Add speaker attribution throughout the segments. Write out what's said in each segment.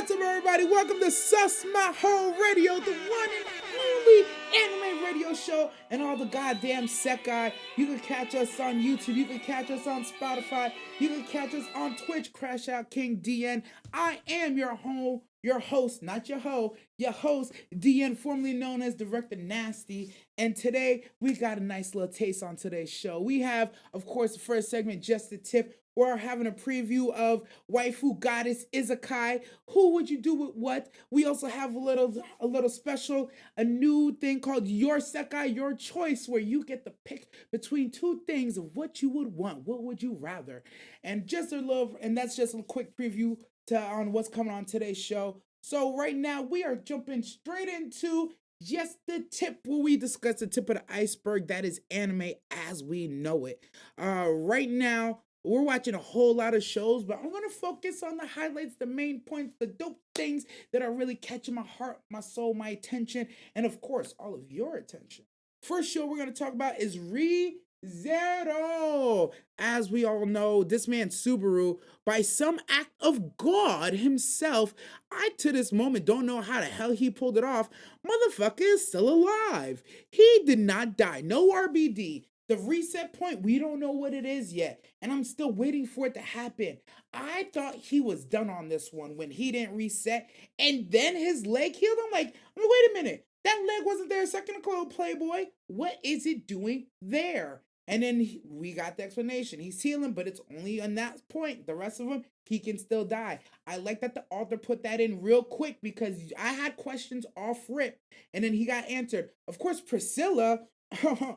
Speaker 1: What's up, everybody? Welcome to Sus Maho Radio, the one and only anime radio show, and all the goddamn sekai. You can catch us on YouTube. You can catch us on Spotify. You can catch us on Twitch. Crash Out King DN. I am your host, not your hoe, your host, DN, formerly known as Director Nasty. And today we got a nice little taste on today's show. We have, of course, the first segment, Just the Tip. We're having a preview of Waifu Goddess Izakai. Who would you do with what? We also have a little special, a new thing called Your Sekai, Your Choice, where you get to pick between two things of what you would want. What would you rather? And that's just a quick preview on what's coming on today's show. So right now we are jumping straight into Just the Tip, where we discuss the tip of the iceberg that is anime as we know it. Right now, we're watching a whole lot of shows, but I'm going to focus on the highlights, the main points, the dope things that are really catching my heart, my soul, my attention, and of course, all of your attention. First show we're going to talk about is Re:Zero. As we all know, this man Subaru, by some act of God himself, I to this moment don't know how the hell he pulled it off. Motherfucker is still alive. He did not die. No RBD. The reset point, we don't know what it is yet, and I'm still waiting for it to happen. I thought he was done on this one when he didn't reset, and then his leg healed. I'm like, wait a minute, that leg wasn't there a second ago, Playboy. What is it doing there? And then we got the explanation. He's healing, but it's only on that point. The rest of him, he can still die. I like that the author put that in real quick because I had questions off rip, and then he got answered. Of course, Priscilla, who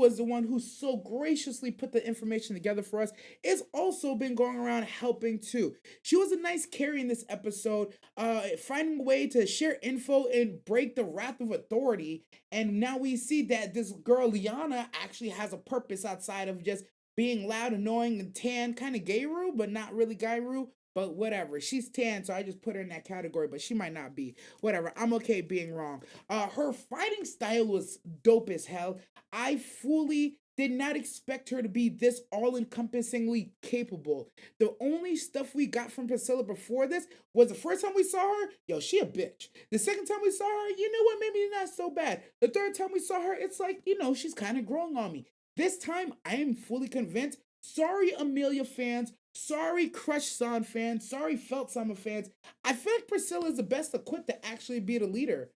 Speaker 1: was the one who so graciously put the information together for us, is also been going around helping too. She was a nice carry in this episode, finding a way to share info and break the wrath of authority. And now we see that this girl Liana actually has a purpose outside of just being loud, annoying, and tan, kind of Gayru, but not really Gayru. But whatever, she's tan, so I just put her in that category, but she might not be. Whatever, I'm okay being wrong. Her fighting style was dope as hell. I fully did not expect her to be this all-encompassingly capable. The only stuff we got from Priscilla before this was the first time we saw her, yo, she a bitch. The second time we saw her, you know what, maybe not so bad. The third time we saw her, it's like, she's kind of growing on me. This time, I am fully convinced. Sorry, Amelia fans. Sorry, Crush San fans. Sorry, Felt Summer fans. I feel like Priscilla is the best equipped to actually be the leader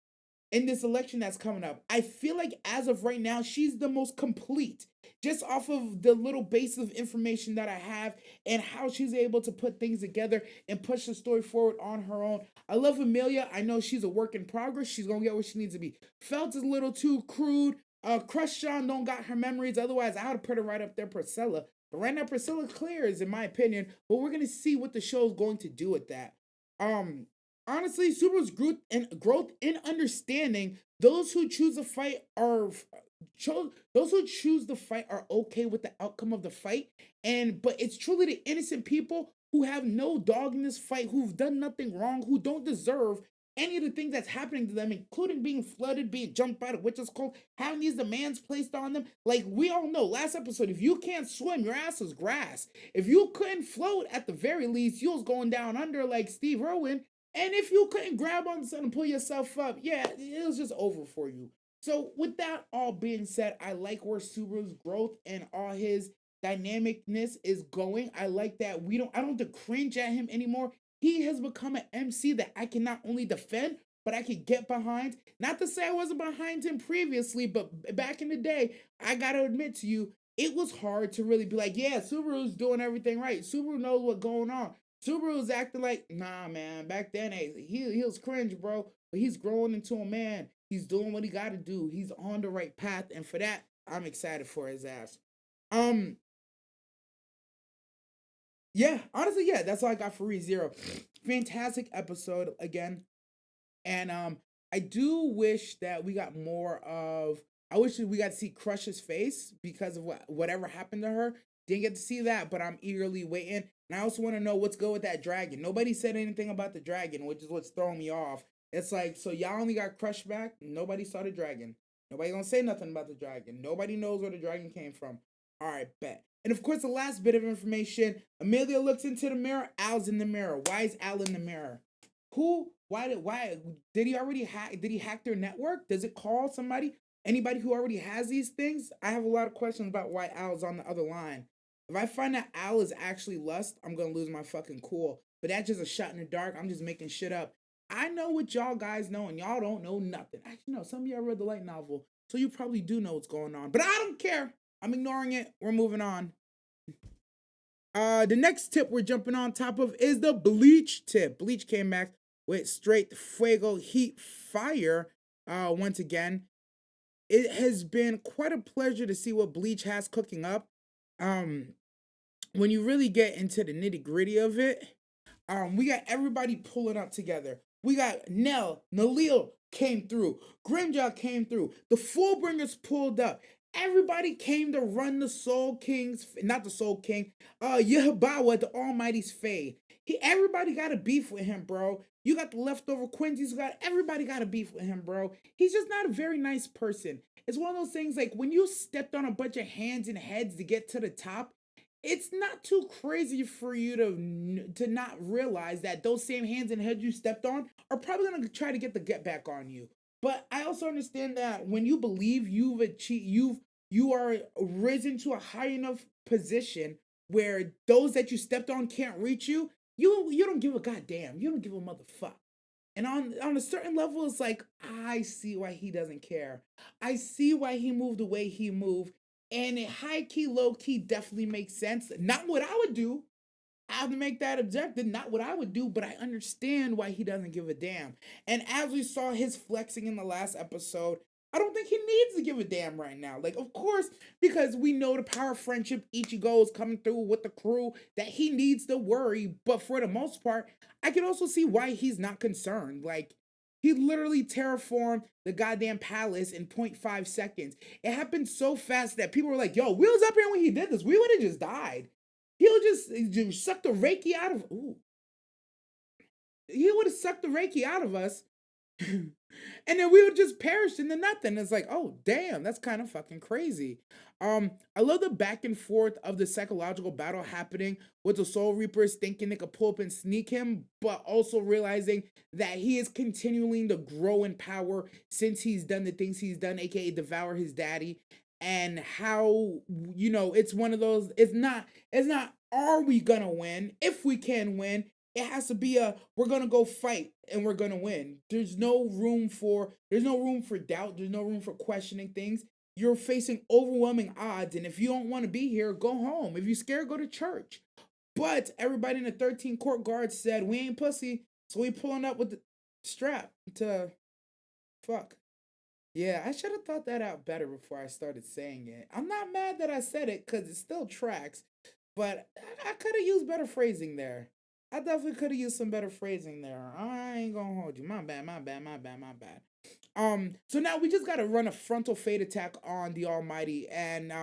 Speaker 1: in this election that's coming up. I feel like as of right now, she's the most complete. Just off of the little base of information that I have and how she's able to put things together and push the story forward on her own. I love Amelia. I know she's a work in progress. She's going to get where she needs to be. Felt is a little too crude. Crush Sean don't got her memories. Otherwise, I would have put her right up there, Priscilla. But right now, Priscilla clears, in my opinion. But we're going to see what the show is going to do with that. Honestly, Subaru's growth in understanding, those who choose the fight are okay with the outcome of the fight, but it's truly the innocent people who have no dog in this fight, who've done nothing wrong, who don't deserve any of the things that's happening to them, including being flooded, being jumped by the witch's cold, having these demands placed on them. Like we all know, last episode, if you can't swim, your ass is grass. If you couldn't float, at the very least, you was going down under like Steve Irwin. And if you couldn't grab on something and pull yourself up, yeah, it was just over for you. So with that all being said, I like where Subaru's growth and all his dynamicness is going. I like that I don't have to cringe at him anymore. He has become an MC that I can not only defend, but I can get behind. Not to say I wasn't behind him previously, but back in the day, I gotta admit to you, it was hard to really be like, yeah, Subaru's doing everything right. Subaru knows what's going on. Subaru's acting like, nah, man, back then, he was cringe, bro. But he's growing into a man. He's doing what he gotta do. He's on the right path. And for that, I'm excited for his ass. Yeah, honestly, yeah, that's all I got for Re:Zero. Fantastic episode again. And I do wish that we got more of. I wish we got to see Crush's face because of whatever happened to her. Didn't get to see that, but I'm eagerly waiting. And I also want to know what's good with that dragon. Nobody said anything about the dragon, which is what's throwing me off. It's like, so y'all only got Crush back. Nobody saw the dragon. Nobody gonna say nothing about the dragon. Nobody knows where the dragon came from. All right, bet. And of course, the last bit of information: Amelia looks into the mirror. Al's in the mirror. Why is Al in the mirror? Who? Why did he already hack? Did he hack their network? Does it call somebody? Anybody who already has these things? I have a lot of questions about why Al's on the other line. If I find that Al is actually Lust, I'm gonna lose my fucking cool. But that's just a shot in the dark. I'm just making shit up. I know what y'all guys know, and y'all don't know nothing. Actually, no, some of y'all read the light novel, so you probably do know what's going on. But I don't care. I'm ignoring it. We're moving on. The next tip we're jumping on top of is the Bleach tip. Bleach came back with straight fuego, heat, fire. Once again, it has been quite a pleasure to see what Bleach has cooking up. Um, when you really get into the nitty gritty of it, we got everybody pulling up together. We got Nalil came through, Grimjaw came through, the Fullbringers pulled up. Everybody came to run the Soul King's, not the Soul King, Yehabawa, the Almighty's Fae. Everybody got a beef with him, bro. You got the leftover Quincy's, everybody got a beef with him, bro. He's just not a very nice person. It's one of those things like when you stepped on a bunch of hands and heads to get to the top, it's not too crazy for you to not realize that those same hands and heads you stepped on are probably gonna try to get back on you. But I also understand that when you believe you've achieved, you are risen to a high enough position where those that you stepped on can't reach you, you don't give a goddamn. You don't give a motherfuck. And on a certain level, it's like, I see why he doesn't care. I see why he moved the way he moved. And it high key, low key definitely makes sense. Not what I would do. I have to make that objective, not what I would do, but I understand why he doesn't give a damn. And as we saw his flexing in the last episode, I don't think he needs to give a damn right now. Like, of course, because we know the power of friendship, Ichigo is coming through with the crew, that he needs to worry. But for the most part, I can also see why he's not concerned. Like, he literally terraformed the goddamn palace in 0.5 seconds. It happened so fast that people were like, yo, we was up here when he did this. We would have just died. He'll just suck the Reiki out of. Ooh. He would have sucked the Reiki out of us, and then we would just perish into nothing. It's like, oh damn, that's kind of fucking crazy. I love the back and forth of the psychological battle happening with the Soul Reapers thinking they could pull up and sneak him, but also realizing that he is continuing to grow in power since he's done the things he's done, aka devour his daddy. And how, it's one of those, it's not are we gonna win? If we can win, it has to be we're gonna go fight and we're gonna win. There's no room for doubt, there's no room for questioning things. You're facing overwhelming odds, and if you don't want to be here, go home. If you're scared, go to church. But everybody in the 13 court guards said, we ain't pussy, so we pulling up with the strap to fuck. Yeah, I should have thought that out better before I started saying it. I'm not mad that I said it because it still tracks, but I could have used better phrasing there. I definitely could have used some better phrasing there. I ain't gonna hold you. My bad, my bad, my bad, my bad. So now we just gotta run a frontal fade attack on the Almighty. And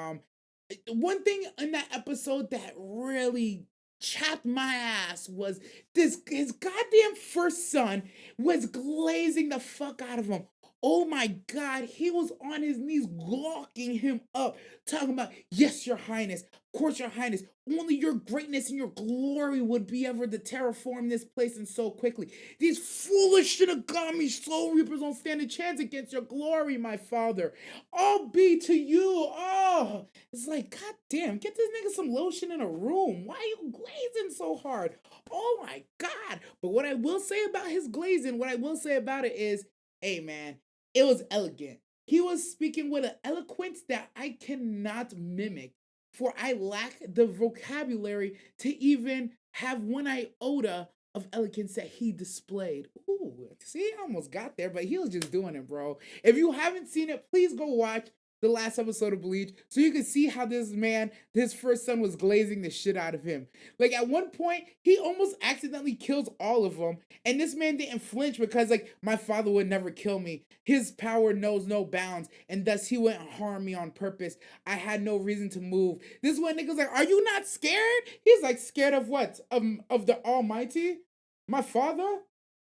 Speaker 1: one thing in that episode that really chapped my ass was this his goddamn first son was glazing the fuck out of him. Oh my God, he was on his knees gawking him up, talking about, yes, your highness, of course, your highness, only your greatness and your glory would be ever to terraform this place and so quickly. These foolish Shinigami Soul Reapers don't stand a chance against your glory, my father. All be to you. Oh, it's like, God damn, get this nigga some lotion in a room. Why are you glazing so hard? Oh my God. But what I will say about his glazing, what I will say about it is, hey man, it was elegant. He was speaking with an eloquence that I cannot mimic, for I lack the vocabulary to even have one iota of elegance that he displayed. Ooh, see, I almost got there, but he was just doing it, bro. If you haven't seen it, please go watch the last episode of Bleach so you can see how this man, his first son, was glazing the shit out of him. Like at one point, he almost accidentally kills all of them, and this man didn't flinch because like my father would never kill me. His power knows no bounds, and thus he wouldn't harm me on purpose. I had no reason to move. This one nigga's like, are you not scared? He's like, scared of what? Of the Almighty? My father?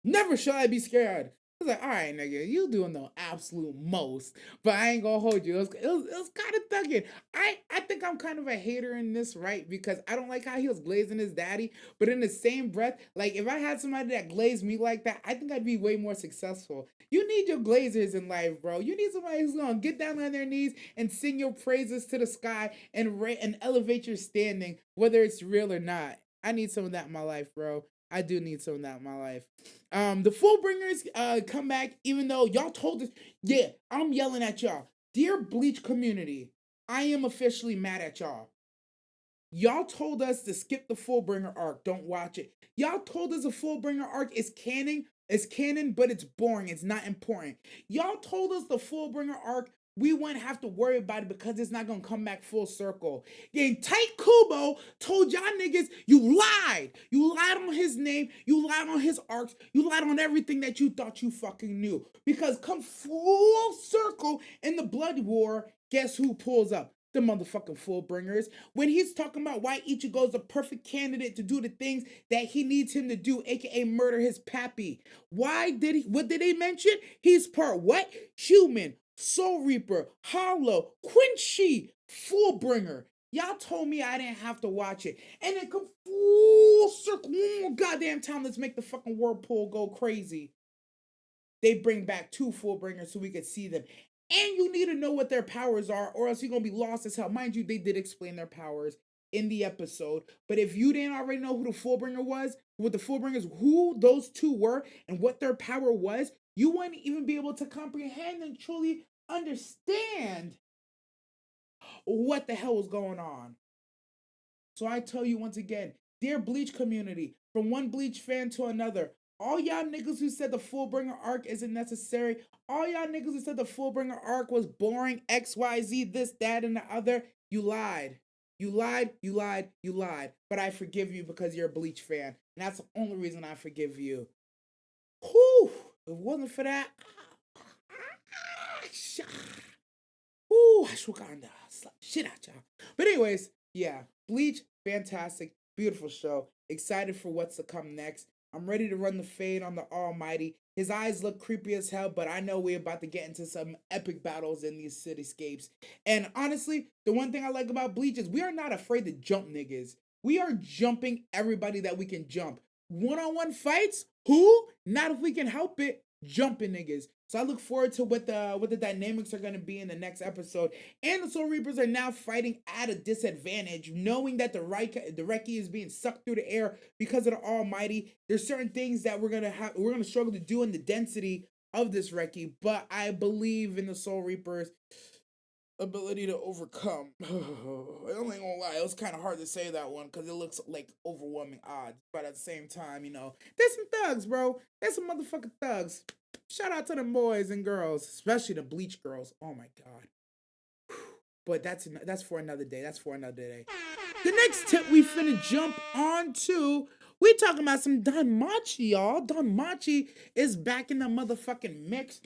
Speaker 1: Never shall I be scared. was like, all right, nigga, you doing the absolute most, but I ain't gonna hold you. It was kind of thugging. I think I'm kind of a hater in this, right? Because I don't like how he was glazing his daddy, but in the same breath, like if I had somebody that glazed me like that, I think I'd be way more successful. You need your glazers in life, bro. You need somebody who's gonna get down on their knees and sing your praises to the sky and elevate your standing, whether it's real or not. I need some of that in my life, bro. I do need some of that in my life. The Fullbringers come back, even though y'all told us. Yeah, I'm yelling at y'all. Dear Bleach community, I am officially mad at y'all. Y'all told us to skip the Fullbringer arc. Don't watch it. Y'all told us the Fullbringer arc is canon. It's canon, but it's boring. It's not important. Y'all told us the Fullbringer arc, we wouldn't have to worry about it because it's not gonna come back full circle. Yeah, Tight Kubo told y'all niggas you lied. You lied on his name. You lied on his arcs. You lied on everything that you thought you fucking knew. Because come full circle in the Blood War, guess who pulls up? The motherfucking Fullbringers. When he's talking about why Ichigo's the perfect candidate to do the things that he needs him to do, aka murder his pappy. What did they mention? He's part what? Human, Soul Reaper, Hollow, Quincy, Fullbringer. Y'all told me I didn't have to watch it. And then come full circle one more goddamn time. Let's make the fucking whirlpool go crazy. They bring back two Fullbringers so we could see them. And you need to know what their powers are, or else you're gonna be lost as hell. Mind you, they did explain their powers in the episode. But if you didn't already know who the Fullbringer was, what the Fullbringers, who those two were, and what their power was, you wouldn't even be able to comprehend and truly understand what the hell was going on. So I tell you once again, dear Bleach community, from one Bleach fan to another, all y'all niggas who said the Fullbringer arc isn't necessary, all y'all niggas who said the Fullbringer arc was boring, XYZ, this, that, and the other, you lied. You lied, you lied, you lied. But I forgive you because you're a Bleach fan. And that's the only reason I forgive you. Whew! If it wasn't for that, ashwagandha, slap shit at y'all. But anyways, yeah, Bleach, fantastic, beautiful show. Excited for what's to come next. I'm ready to run the fade on the Almighty. His eyes look creepy as hell, but I know we're about to get into some epic battles in these cityscapes. And honestly, the one thing I like about Bleach is we are not afraid to jump niggas. We are jumping everybody that we can jump. One-on-one fights? Who? Not if we can help it. Jumping niggas. So I look forward to what the dynamics are going to be in the next episode. And the Soul Reapers are now fighting at a disadvantage, knowing that the Reki is being sucked through the air because of the Almighty. There's certain things that we're gonna struggle to do in the density of this Reki, but I believe in the Soul Reapers' ability to overcome. I ain't gonna lie, it was kind of hard to say that one because it looks like overwhelming odds, but at the same time, there's some thugs, bro. There's some motherfucking thugs. Shout out to the boys and girls, especially the Bleach girls. Oh my god. But that's for another day. That's for another day. The next tip we finna jump on to, we talking about some danmachi, y'all. Danmachi is back in the motherfucking mix.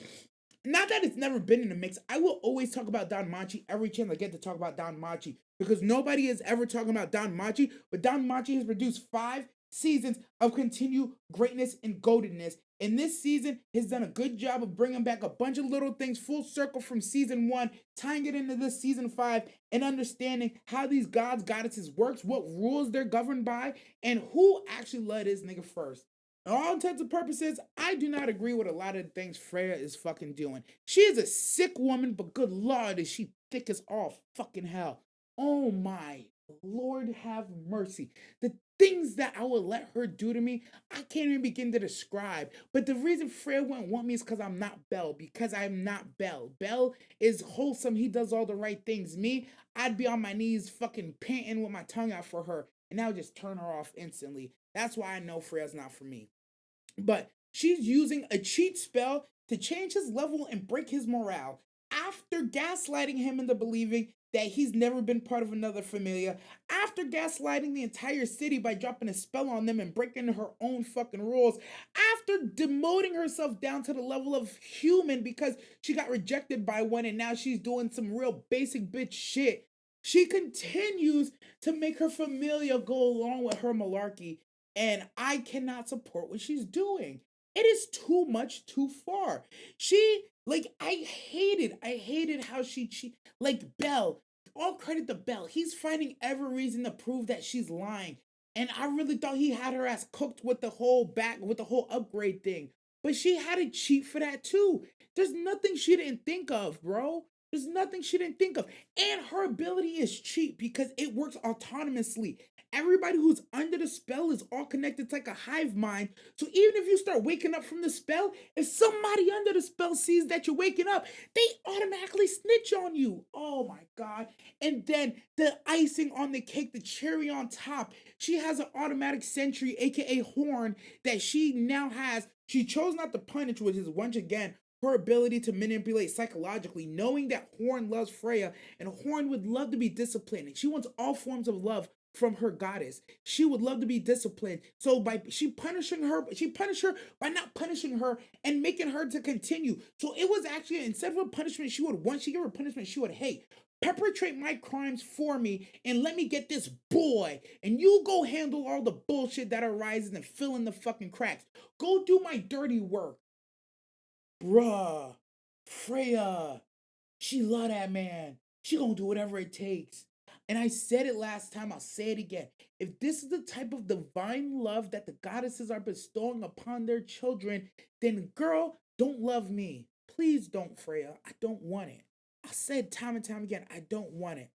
Speaker 1: Not that it's never been in the mix. I will always talk about danmachi every chance I get to talk about danmachi because nobody is ever talking about danmachi, but danmachi has produced 5 seasons of continued greatness and goldenness. And this season has done a good job of bringing back a bunch of little things full circle from season 1, tying it into this season 5, and understanding how these gods, goddesses works, what rules they're governed by, and who actually led this nigga first. In all intents and purposes, I do not agree with a lot of the things Freya is fucking doing. She is a sick woman, but good lord, is she thick as all fucking hell. Oh my Lord, have mercy. The things that I would let her do to me, I can't even begin to describe. But the reason Freya wouldn't want me is because I'm not Belle. Because I'm not Belle. Belle is wholesome. He does all the right things. Me, I'd be on my knees fucking panting with my tongue out for her. And that would just turn her off instantly. That's why I know Freya's not for me. But she's using a cheat spell to change his level and break his morale after gaslighting him into believing that he's never been part of another familia, after gaslighting the entire city by dropping a spell on them and breaking her own fucking rules, after demoting herself down to the level of human because she got rejected by one and now she's doing some real basic bitch shit. She continues to make her familia go along with her malarkey, and I cannot support what she's doing. It is too much too far. She like I hated how like Belle. All credit to Belle. He's finding every reason to prove that she's lying. And I really thought he had her ass cooked with the whole upgrade thing. But she had to cheat for that too. There's nothing she didn't think of, bro. There's nothing she didn't think of. And her ability is cheap because it works autonomously. Everybody who's under the spell is all connected. It's like a hive mind. So even if you start waking up from the spell, if somebody under the spell sees that you're waking up, they automatically snitch on you. Oh my God. And then the icing on the cake, the cherry on top, she has an automatic sentry, aka horn, that she now has. She chose not to punish, which is once again her ability to manipulate psychologically, knowing that Horn loves Freya and Horn would love to be disciplined. And she wants all forms of love from her goddess. She would love to be disciplined. So she punished her by not punishing her and making her to continue. So it was actually, instead of a punishment she gave her a punishment she would hate. Perpetrate my crimes for me and let me get this boy. And you go handle all the bullshit that arises and fill in the fucking cracks. Go do my dirty work. Bruh, Freya, she love that man. She gonna do whatever it takes. And I said it last time, I'll say it again. If this is the type of divine love that the goddesses are bestowing upon their children, then girl, don't love me. Please don't, Freya. I don't want it. I said time and time again, I don't want it.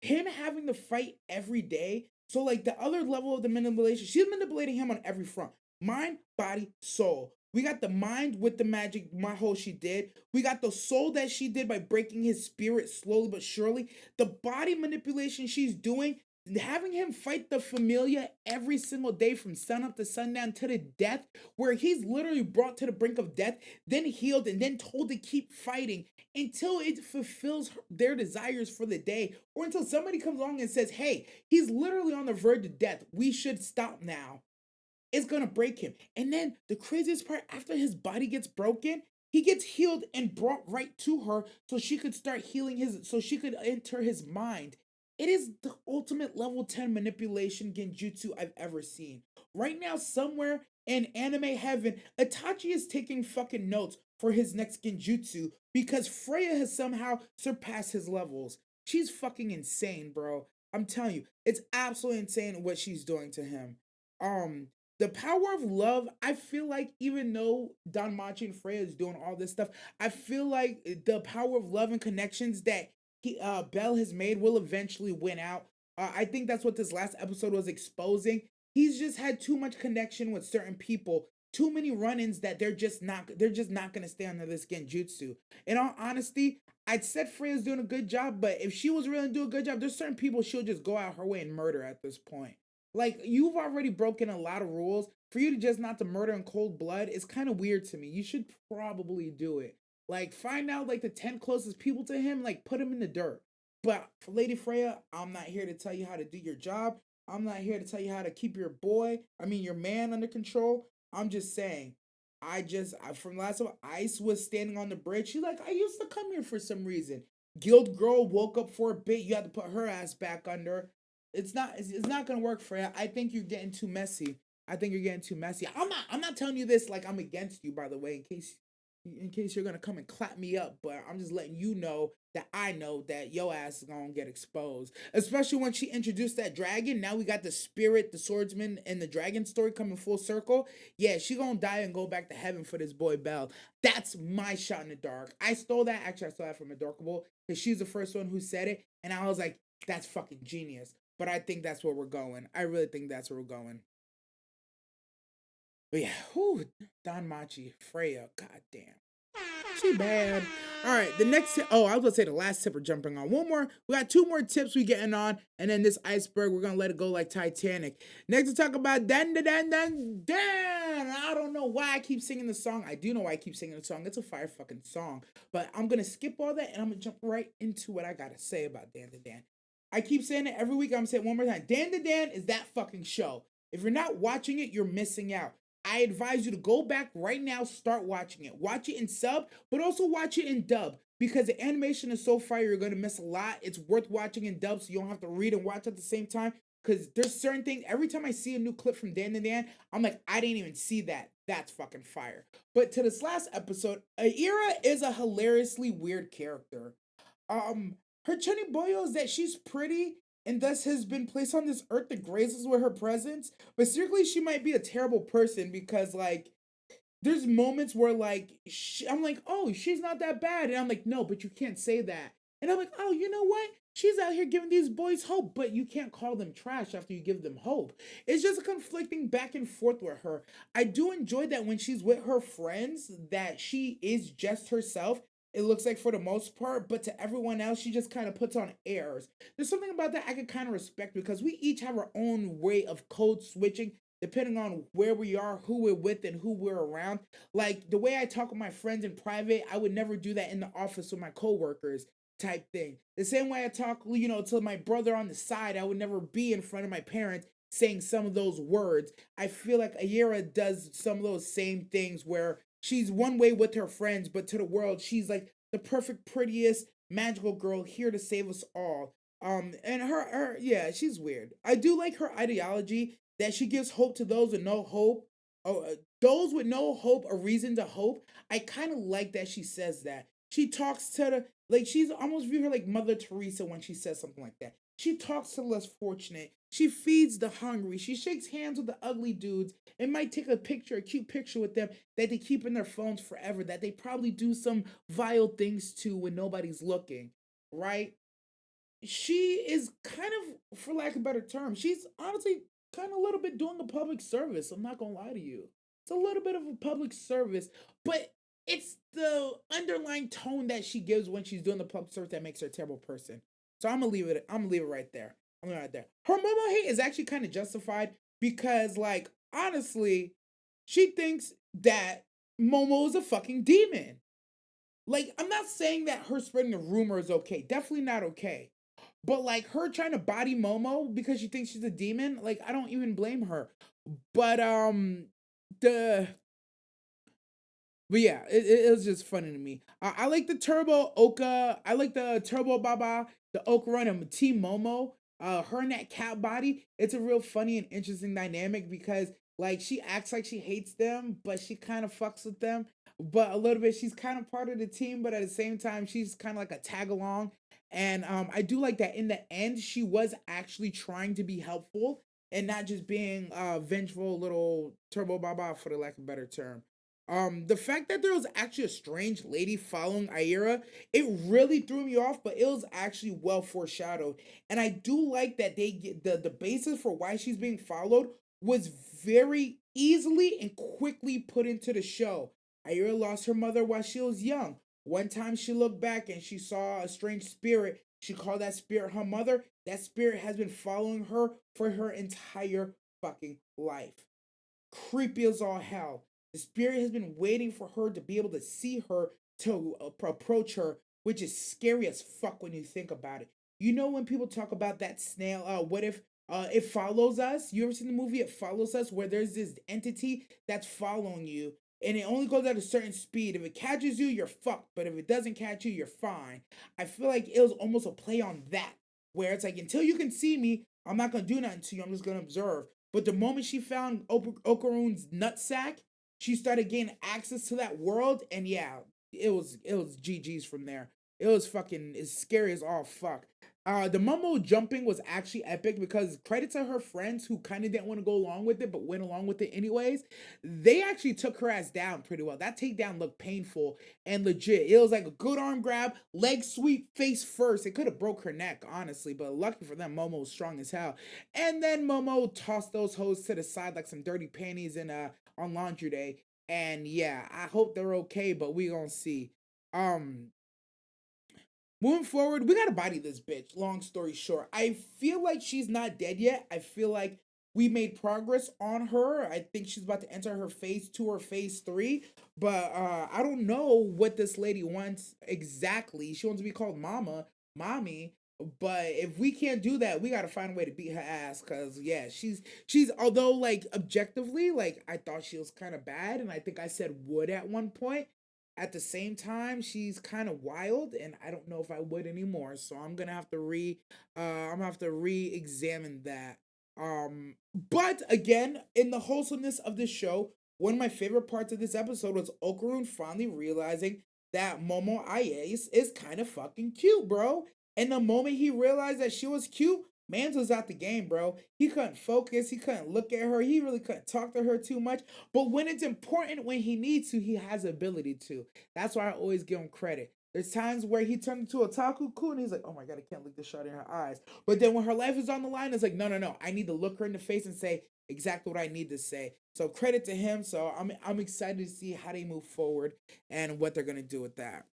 Speaker 1: Him having to fight every day. So, like the other level of the manipulation, she's manipulating him on every front: mind, body, soul. We got the mind with the magic Maho she did. We got the soul that she did by breaking his spirit slowly but surely. The body manipulation she's doing, having him fight the familia every single day from sun up to sundown to the death, where he's literally brought to the brink of death, then healed, and then told to keep fighting until it fulfills their desires for the day, or until somebody comes along and says, hey, he's literally on the verge of death. We should stop now. It's gonna break him. And then the craziest part, after his body gets broken, he gets healed and brought right to her so she could start healing so she could enter his mind. It is the ultimate level 10 manipulation genjutsu I've ever seen. Right now, somewhere in anime heaven, Itachi is taking fucking notes for his next genjutsu because Freya has somehow surpassed his levels. She's fucking insane, bro. I'm telling you, it's absolutely insane what she's doing to him. Um, the power of love, I feel like even though danmachi and Freya is doing all this stuff, I feel like the power of love and connections that Belle has made will eventually win out. I think that's what this last episode was exposing. He's just had too much connection with certain people, too many run-ins that they're just not gonna stay under this genjutsu. In all honesty, I'd said Freya's doing a good job, but if she was really doing a good job, there's certain people she'll just go out her way and murder at this point. Like, you've already broken a lot of rules. For you to just not to murder in cold blood is kind of weird to me. You should probably do it. Like, find out like the 10 closest people to him, like put him in the dirt. But for Lady Freya, I'm not here to tell you how to do your job. I'm not here to tell you how to keep your man under control. I'm just saying. From last time, Ice was standing on the bridge. She's like, I used to come here for some reason. Guild Girl woke up for a bit. You had to put her ass back under. It's not gonna work for you. I think you're getting too messy. I think you're getting too messy. I'm not telling you this like I'm against you, by the way, in case you're gonna come and clap me up, but I'm just letting you know that I know that your ass is gonna get exposed. Especially when she introduced that dragon. Now we got the spirit, the swordsman, and the dragon story coming full circle. Yeah, she gonna die and go back to heaven for this boy Belle. That's my shot in the dark. I stole that. Actually, I stole that from Adorkable because she's the first one who said it, and I was like, that's fucking genius. But I think that's where we're going. I really think that's where we're going. But yeah, whew, Danmachi, Freya, goddamn. She bad. All right, the next tip. Oh, I was gonna say the last tip we're jumping on. One more. We got two more tips we getting on, and then this iceberg, we're gonna let it go like Titanic. Next, we talk about Dan Dan Dan Dan Dan. I don't know why I keep singing the song. I do know why I keep singing the song. It's a fire fucking song. But I'm gonna skip all that and I'm gonna jump right into what I gotta say about Dan Dan Dan. I keep saying it every week. I'm gonna say it one more time. Dan Dan Dan is that fucking show. If you're not watching it, you're missing out. I advise you to go back right now, start watching it. Watch it in sub, but also watch it in dub because the animation is so fire, you're going to miss a lot. It's worth watching in dub so you don't have to read and watch at the same time because there's certain things. Every time I see a new clip from Dan and Dan, I'm like, I didn't even see that. That's fucking fire. But to this last episode, Aira is a hilariously weird character. Um, Her Chunny Boyo is that she's pretty and thus has been placed on this earth that grazes with her presence. But secretly, she might be a terrible person because, like, there's moments where, like, I'm like, oh, she's not that bad. And I'm like, no, but you can't say that. And I'm like, oh, you know what? She's out here giving these boys hope, but you can't call them trash after you give them hope. It's just a conflicting back and forth with her. I do enjoy that when she's with her friends, that she is just herself. It looks like for the most part, but to everyone else, she just kind of puts on airs. There's something about that I can kind of respect because we each have our own way of code switching depending on where we are, who we're with, and who we're around. Like the way I talk with my friends in private, I would never do that in the office with my coworkers type thing. The same way I talk, to my brother on the side, I would never be in front of my parents saying some of those words. I feel like Ayera does some of those same things where she's one way with her friends, but to the world, she's like the perfect, prettiest, magical girl here to save us all. And yeah, she's weird. I do like her ideology that she gives hope to those with no hope. Oh, those with no hope, a reason to hope. I kind of like that she says that. She talks to the like she's almost view her like Mother Teresa when she says something like that. She talks to the less fortunate. She feeds the hungry. She shakes hands with the ugly dudes and might take a cute picture with them that they keep in their phones forever. That they probably do some vile things to when nobody's looking, right? She is kind of, for lack of a better term, she's honestly kind of a little bit doing a public service. I'm not gonna lie to you. It's a little bit of a public service, but it's the underlying tone that she gives when she's doing the public service that makes her a terrible person. So I'm gonna leave it. I'm gonna leave it right there. I'm gonna right there. Her Momo hate is actually kind of justified because, like, honestly, she thinks that Momo is a fucking demon. Like, I'm not saying that her spreading the rumor is okay. Definitely not okay. But like her trying to body Momo because she thinks she's a demon, like I don't even blame her. But the but yeah, it was just funny to me. I like the Turbo Oka. I like the Turbo Baba, the Okra and Team Momo. Her and that cat body. It's a real funny and interesting dynamic because like she acts like she hates them, but she kind of fucks with them. But a little bit, she's kind of part of the team, but at the same time, she's kind of like a tag along. And I do like that in the end, she was actually trying to be helpful and not just being vengeful little Turbo Baba, for the lack of a better term. The fact that there was actually a strange lady following Aira, it really threw me off, but it was actually well foreshadowed. And I do like that they get the basis for why she's being followed was very easily and quickly put into the show. Aira lost her mother while she was young. One time she looked back and she saw a strange spirit. She called that spirit her mother. That spirit has been following her for her entire fucking life. Creepy as all hell. The spirit has been waiting for her to be able to see her to approach her, which is scary as fuck when you think about it. You know when people talk about that snail, what if it follows us? You ever seen the movie It Follows Us, where there's this entity that's following you and it only goes at a certain speed. If it catches you, you're fucked. But if it doesn't catch you, you're fine. I feel like it was almost a play on that, where it's like until you can see me, I'm not gonna do nothing to you. I'm just gonna observe. But the moment she found Okaroon's nutsack, she started gaining access to that world, and yeah, it was GG's from there. It was fucking as scary as all fuck. The Momo jumping was actually epic because credit to her friends who kind of didn't want to go along with it but went along with it anyways. They actually took her ass down pretty well. That takedown looked painful and legit. It was like a good arm grab, leg sweep, face first. It could have broke her neck, honestly, but lucky for them, Momo was strong as hell. And then Momo tossed those hoes to the side like some dirty panties in on laundry day. And yeah, I hope they're okay, but we gonna see. Um, Moving forward, we gotta body this bitch. Long story short, I feel like she's not dead yet. I feel like we made progress on her. I think she's about to enter her phase 2 or phase 3, but I don't know what this lady wants exactly. She wants to be called Mama, Mommy. But if we can't do that, we gotta find a way to beat her ass. Cause yeah, she's although like objectively, like I thought she was kind of bad, and I think I said would at one point. At the same time, she's kind of wild, and I don't know if I would anymore. So I'm gonna have to re-examine that. But again, in the wholesomeness of this show, one of my favorite parts of this episode was Okarun finally realizing that Momo Ayase is kind of fucking cute, bro. And the moment he realized that she was cute, Mans was out the game, bro. He couldn't focus. He couldn't look at her. He really couldn't talk to her too much. But when it's important, when he needs to, he has the ability to. That's why I always give him credit. There's times where he turned into a taku cool and he's like, oh my god, I can't look this shot in her eyes. But then when her life is on the line, it's like, no, no, no. I need to look her in the face and say exactly what I need to say. So credit to him. So I'm excited to see how they move forward and what they're gonna do with that.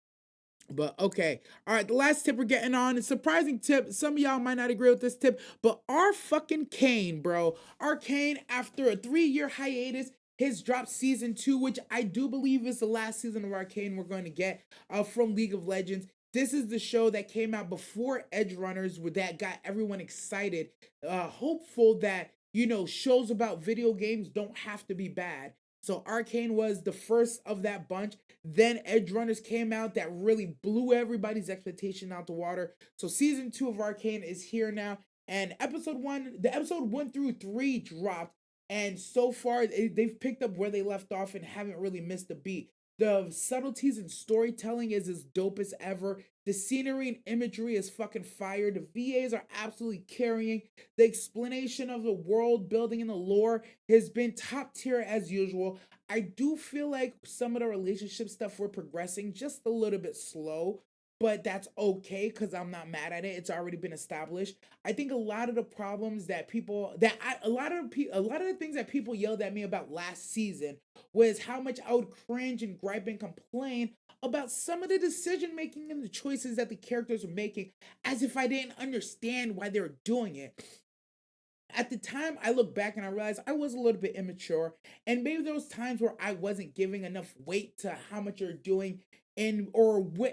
Speaker 1: But okay, all right. The last tip we're getting on, a surprising tip. Some of y'all might not agree with this tip, but our fucking Kane, bro, Arcane, after a 3-year hiatus, has dropped season 2, which I do believe is the last season of Arcane we're going to get from League of Legends. This is the show that came out before Edge Runners, that got everyone excited, hopeful that shows about video games don't have to be bad. So Arcane was the first of that bunch. Then Edge Runners came out that really blew everybody's expectation out the water. So season 2 of Arcane is here now. And the episode 1 through 3 dropped. And so far, they've picked up where they left off and haven't really missed a beat. The subtleties and storytelling is as dope as ever. The scenery and imagery is fucking fire. The VAs are absolutely carrying. The explanation of the world building and the lore has been top tier as usual. I do feel like some of the relationship stuff we're progressing just a little bit slow, but that's okay because I'm not mad at it. It's already been established. I think a lot of the problems that a lot of the things that people yelled at me about last season was how much I would cringe and gripe and complain about some of the decision making and the choices that the characters were making, as if I didn't understand why they were doing it. At the time, I look back and I realized I was a little bit immature, and maybe there was times where I wasn't giving enough weight to how much they're doing, and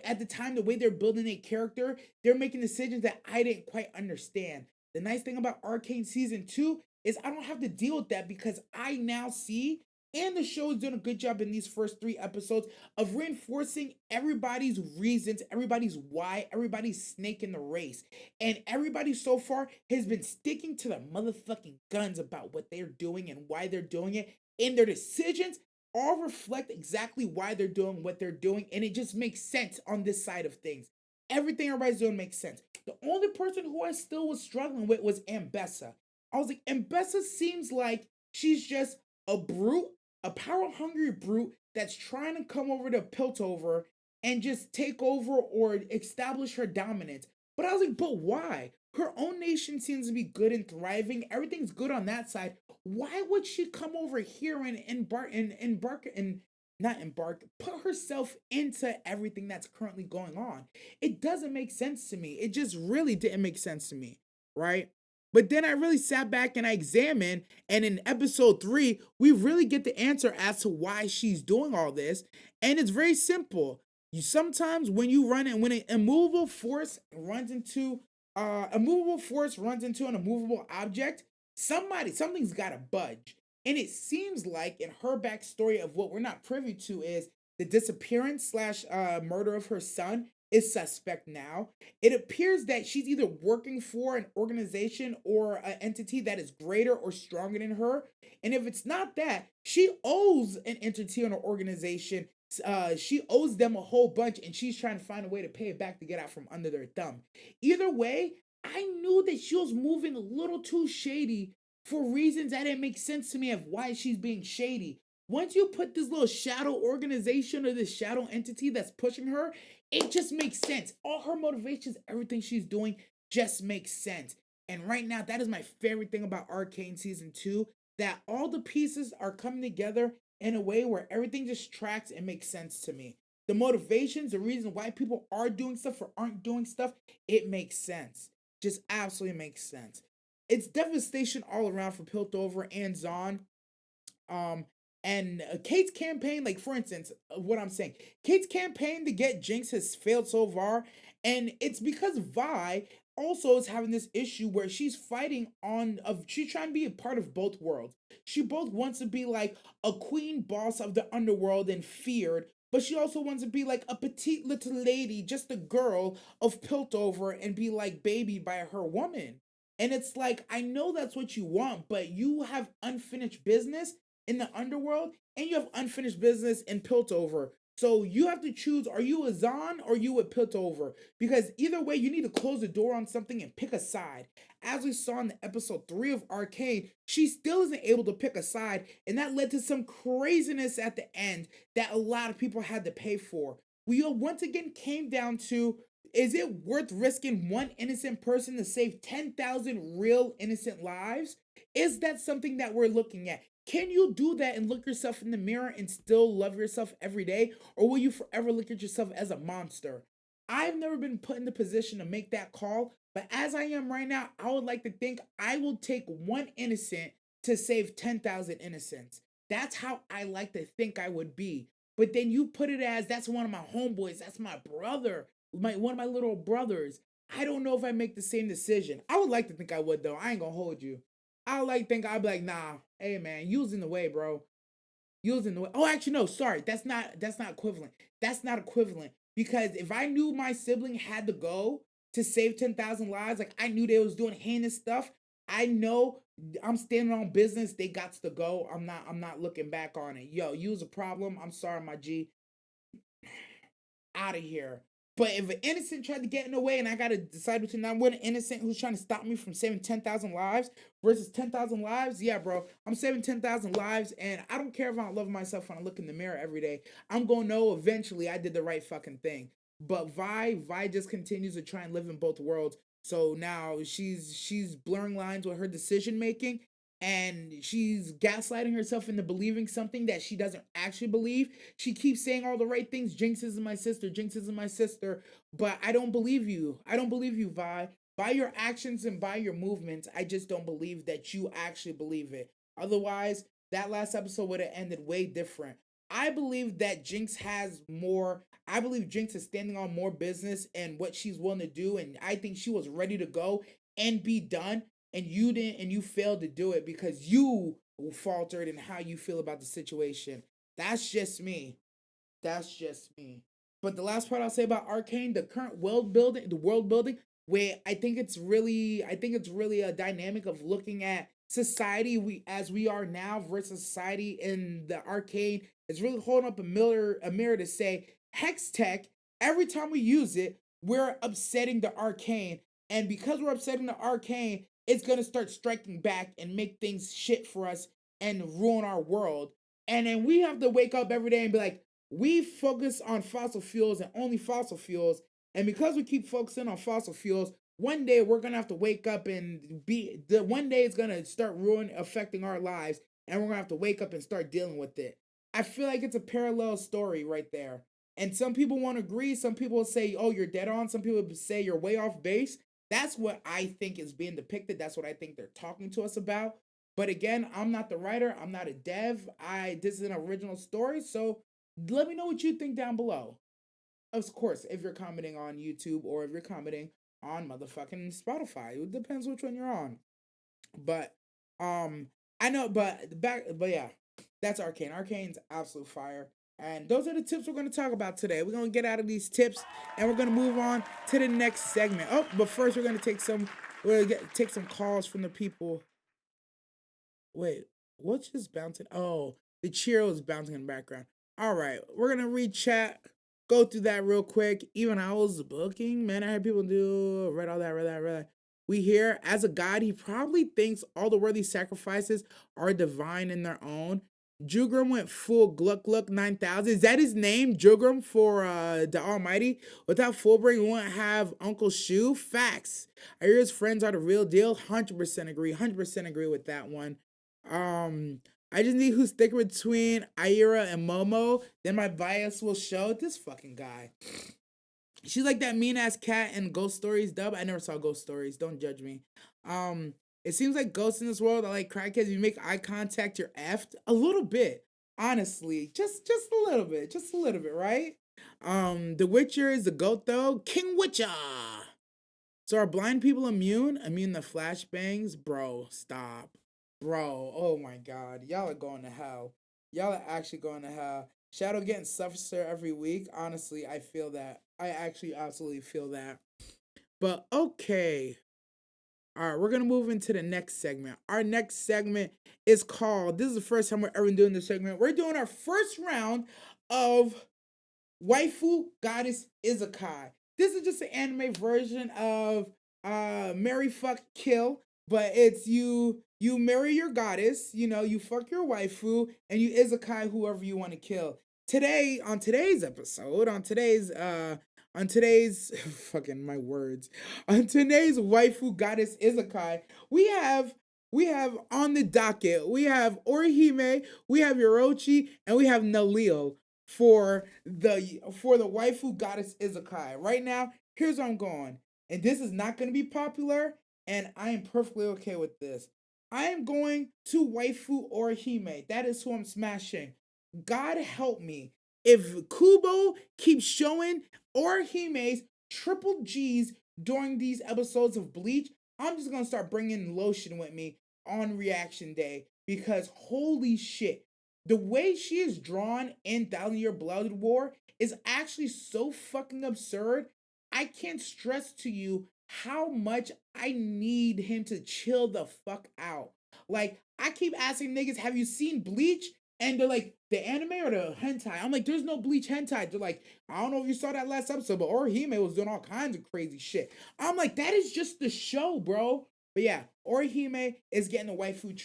Speaker 1: at the time the way they're building a character, they're making decisions that I didn't quite understand. The nice thing about Arcane season 2 is I don't have to deal with that because I now see, and the show is doing a good job in these first 3 episodes of reinforcing everybody's reasons, everybody's why, everybody's snake in the race. And everybody so far has been sticking to the motherfucking guns about what they're doing and why they're doing it. And their decisions all reflect exactly why they're doing what they're doing. And it just makes sense on this side of things. Everything everybody's doing makes sense. The only person who I still was struggling with was Ambessa. I was like, Ambessa seems like she's just a brute, a power hungry brute that's trying to come over to Piltover and just take over or establish her dominance. But I was like, but why? Her own nation seems to be good and thriving. Everything's good on that side. Why would she come over here and not embark, put herself into everything that's currently going on? It doesn't make sense to me. It just really didn't make sense to me, right? But then I really sat back and I examined, and in episode 3, we really get the answer as to why she's doing all this. And it's very simple. You sometimes when you run and when an immovable force runs into an immovable object, something's gotta budge. And it seems like in her backstory of what we're not privy to is the disappearance slash murder of her son is suspect now. It appears that she's either working for an organization or an entity that is greater or stronger than her. And if it's not that, she owes an entity or an organization. She owes them a whole bunch, and she's trying to find a way to pay it back to get out from under their thumb. Either way, I knew that she was moving a little too shady for reasons that didn't make sense to me of why she's being shady. Once you put this little shadow organization or this shadow entity that's pushing her, it just makes sense. All her motivations, everything she's doing just makes sense. And right now, that is my favorite thing about Arcane Season 2, that all the pieces are coming together in a way where everything just tracks and makes sense to me. The motivations, the reason why people are doing stuff or aren't doing stuff, it makes sense. Just absolutely makes sense. It's devastation all around for Piltover and Zon. Um, and Kate's campaign, like for instance, what I'm saying, Kate's campaign to get Jinx has failed so far, and it's because Vi also is having this issue where she's fighting she's trying to be a part of both worlds. She both wants to be like a queen boss of the underworld and feared, but she also wants to be like a petite little lady, just a girl of Piltover, and be like baby by her woman. And it's like, I know that's what you want, but you have unfinished business in the underworld and you have unfinished business in Piltover. So you have to choose, are you a Zahn or you a Piltover? Because either way, you need to close the door on something and pick a side. As we saw in the episode 3 of Arcane, she still isn't able to pick a side, and that led to some craziness at the end that a lot of people had to pay for. We once again came down to, is it worth risking one innocent person to save 10,000 real innocent lives? Is that something that we're looking at? Can you do that and look yourself in the mirror and still love yourself every day? Or will you forever look at yourself as a monster? I've never been put in the position to make that call, but as I am right now, I would like to think I will take one innocent to save 10,000 innocents. That's how I like to think I would be. But then you put it as, that's one of my homeboys, that's my brother, one of my little brothers. I don't know if I make the same decision. I would like to think I would though. I ain't gonna hold you. I like think I'd be like, nah, hey man, using the way, bro. Using the way. Oh, actually, no, sorry. That's not equivalent. That's not equivalent. Because if I knew my sibling had to go to save 10,000 lives, like I knew they was doing heinous stuff, I know I'm standing on business. They got to go. I'm not looking back on it. Yo, you was a problem. I'm sorry, my G, out of here. But if an innocent tried to get in the way and I gotta decide between not one innocent who's trying to stop me from saving 10,000 lives versus 10,000 lives, yeah, bro, I'm saving 10,000 lives, and I don't care if I don't love myself when I look in the mirror every day. I'm gonna know eventually I did the right fucking thing. But Vi just continues to try and live in both worlds. So now she's blurring lines with her decision making, and she's gaslighting herself into believing something that she doesn't actually believe. She keeps saying all the right things. Jinx isn't my sister. Jinx isn't my sister. But I don't believe you. I don't believe you, Vi. By your actions and by your movements, I just don't believe that you actually believe it. Otherwise, that last episode would have ended way different. I believe that Jinx has more. I believe Jinx is standing on more business and what she's willing to do. And I think she was ready to go and be done, and you didn't, and you failed to do it because you faltered in how you feel about the situation. That's just me. That's just me. But the last part I'll say about Arcane, the current world building, where I think it's really a dynamic of looking at society we as we are now versus society in the Arcane. It's really holding up a mirror to say Hex Tech. Every time we use it, we're upsetting the Arcane, and because we're upsetting the Arcane, it's gonna start striking back and make things shit for us and ruin our world. And then we have to wake up every day and be like, we focus on fossil fuels and only fossil fuels. And because we keep focusing on fossil fuels, one day we're gonna have to wake up and one day it's gonna start ruining, affecting our lives, and we're gonna have to wake up and start dealing with it. I feel like it's a parallel story right there. And some people won't agree. Some people will say, oh, you're dead on. Some people say you're way off base. That's what I think is being depicted. That's what I think they're talking to us about. But again, I'm not the writer. I'm not a dev. This is an original story. So let me know what you think down below. Of course, if you're commenting on YouTube or if you're commenting on motherfucking Spotify. It depends which one you're on. But I know, but yeah, that's Arcane. Arcane's absolute fire. And those are the tips we're gonna talk about today. We're gonna get out of these tips and we're gonna move on to the next segment. Oh, but first take some calls from the people. Wait, what's just bouncing? Oh, the Cheerio is bouncing in the background. All right, we're gonna read chat, go through that real quick. Even I was booking, man. I had people do read all that, read that. We hear as a god, he probably thinks all the worthy sacrifices are divine in their own. Jugram went full Gluck Gluck 9000. Is that his name, Jugram, for the Almighty? Without Fullbring, we wouldn't have Uncle Shu. Facts. I hear his friends are the real deal. 100% agree. 100% agree with that one. Um, I just need who's thicker between Aira and Momo. Then my bias will show. This fucking guy. She's like that mean ass cat in Ghost Stories dub. I never saw Ghost Stories. Don't judge me. Um, it seems like ghosts in this world are like crackheads. You make eye contact, you're effed. A little bit, honestly. Just a little bit. Just a little bit, right? The Witcher is the goat though. King Witcher. So are blind people immune? Immune to flashbangs? Bro, stop. Bro, oh my god. Y'all are going to hell. Y'all are actually going to hell. Shadow getting suffer every week. Honestly, I feel that. I actually absolutely feel that. But okay. All right, we're gonna move into the next segment. Our next segment is called. This is the first time we're ever doing this segment. We're doing our first round of waifu goddess izakai. This is just an anime version of marry fuck kill, but it's you marry your goddess, you know, you fuck your waifu and you izakai whoever you want to kill. Today on today's episode, on today's fucking my words, on today's waifu goddess izakai, we have on the docket, we have Orihime, we have Yorochi, and we have Nalil for the waifu goddess izakai. Right now, here's where I'm going, and this is not going to be popular, and I am perfectly okay with this. I am going to waifu Orihime. That is who I'm smashing. God help me if Kubo keeps showing Orihime's triple G's during these episodes of Bleach. I'm just gonna start bringing lotion with me on reaction day because holy shit, the way she is drawn in Thousand Year Blood War is actually so fucking absurd. I can't stress to you how much I need him to chill the fuck out. Like, I keep asking niggas, have you seen Bleach? And they're like, the anime or the hentai? I'm like, there's no Bleach hentai. They're like, I don't know if you saw that last episode, but Orihime was doing all kinds of crazy shit. I'm like, that is just the show, bro. But yeah, Orihime is getting a waifu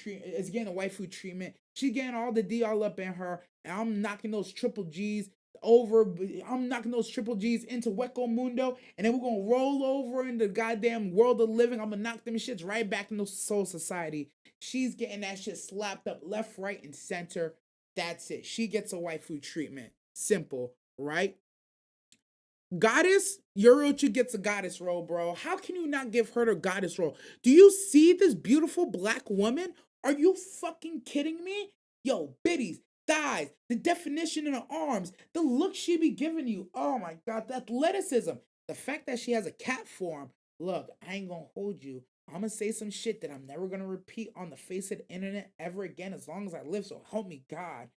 Speaker 1: treatment. She's getting all the D all up in her, and I'm knocking those triple G's over. I'm knocking those triple G's into Weko Mundo, and then we're gonna roll over in the goddamn world of living. I'm gonna knock them shits right back into Soul Society. She's getting that shit slapped up left, right, and center. That's it. She gets a waifu treatment. Simple, right? Goddess, Yorochi gets a goddess role, bro. How can you not give her the goddess role? Do you see this beautiful black woman? Are you fucking kidding me? Yo, biddies, thighs, the definition in her arms, the look she be giving you. Oh my god, the athleticism. The fact that she has a cat form. Look, I ain't gonna hold you. I'm gonna say some shit that I'm never gonna repeat on the face of the internet ever again as long as I live, so help me God.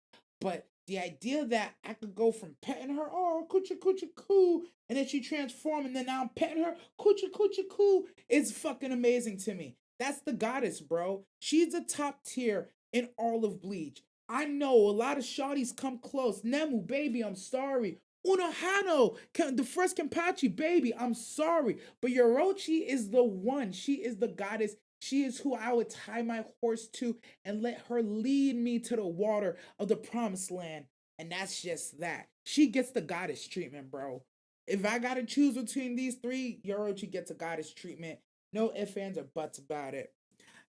Speaker 1: But the idea that I could go from petting her, oh, coochie coochie coo, and then she transformed, and then now I'm petting her, coochie coochie coo, is fucking amazing to me. That's the goddess, bro. She's a top tier in all of Bleach. I know a lot of shawties come close. Nemu, baby, I'm sorry. Unohano, the first Kenpachi, baby, I'm sorry. But Yorochi is the one. She is the goddess. She is who I would tie my horse to and let her lead me to the water of the promised land. And that's just that. She gets the goddess treatment, bro. If I gotta choose between these three, Yorochi gets a goddess treatment. No ifs, ands, or buts about it.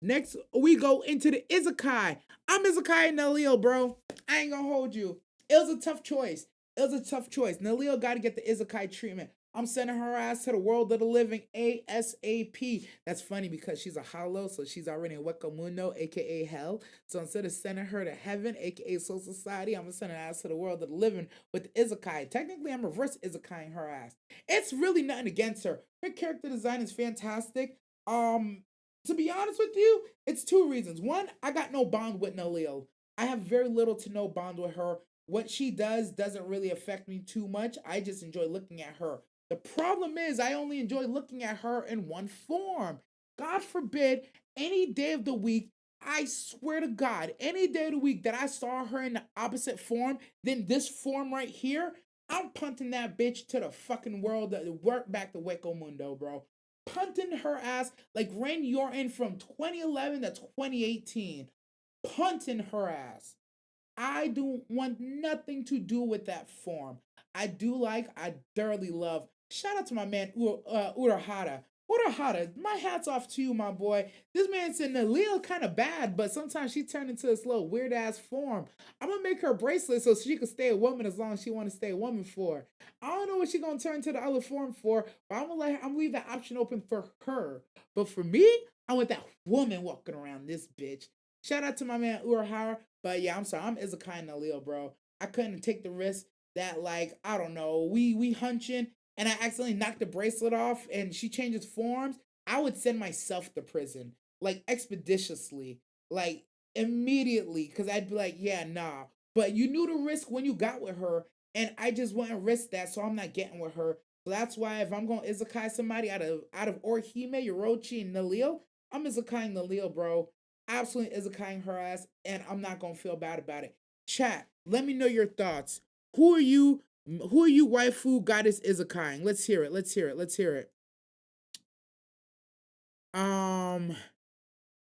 Speaker 1: Next, we go into the Izakai. I'm Izakai Nalil, bro. I ain't gonna hold you. It was a tough choice. It was a tough choice. Nalil got to get the Izakai treatment. I'm sending her ass to the world of the living ASAP. That's funny because she's a hollow, so she's already in Wekamundo, aka Hell. So instead of sending her to heaven, aka Soul Society, I'm gonna send her ass to the world of the living with the Izakai. Technically, I'm reverse Izakaiing her ass. It's really nothing against her. Her character design is fantastic. To be honest with you, it's two reasons. One, I got no bond with Nalil. I have very little to no bond with her. What she does doesn't really affect me too much. I just enjoy looking at her. The problem is, I only enjoy looking at her in one form. God forbid, any day of the week, I swear to God, any day of the week that I saw her in the opposite form than this form right here, I'm punting that bitch to the fucking world, work back to Weko Mundo, bro. Punting her ass like Ren Yorton from 2011 to 2018. Punting her ass. I don't want nothing to do with that form. I thoroughly love. Shout out to my man Urahara. Urahara, my hat's off to you, my boy. This man said Nalil kind of bad, but sometimes she turned into this little weird ass form. I'm gonna make her a bracelet so she can stay a woman as long as she want to stay a woman for. I don't know what she gonna turn to the other form for, but I'm gonna leave that option open for her. But for me, I want that woman walking around this bitch. Shout out to my man Urahara. But yeah, I'm sorry, I'm Izakai and Nalil, bro. I couldn't take the risk that like, I don't know, we hunching and I accidentally knocked the bracelet off and she changes forms. I would send myself to prison. Like expeditiously. Like immediately. Cause I'd be like, yeah, nah. But you knew the risk when you got with her, and I just wouldn't risk that, so I'm not getting with her. So that's why if I'm going to isekai somebody out of Orihime, Yorochi, and Nalil, I'm isekai Nalil, bro. Absolutely isekai her ass, and I'm not gonna feel bad about it. Chat, let me know your thoughts. Who are you? Who are you, waifu goddess isekai? Let's hear it. Let's hear it. Let's hear it. Um,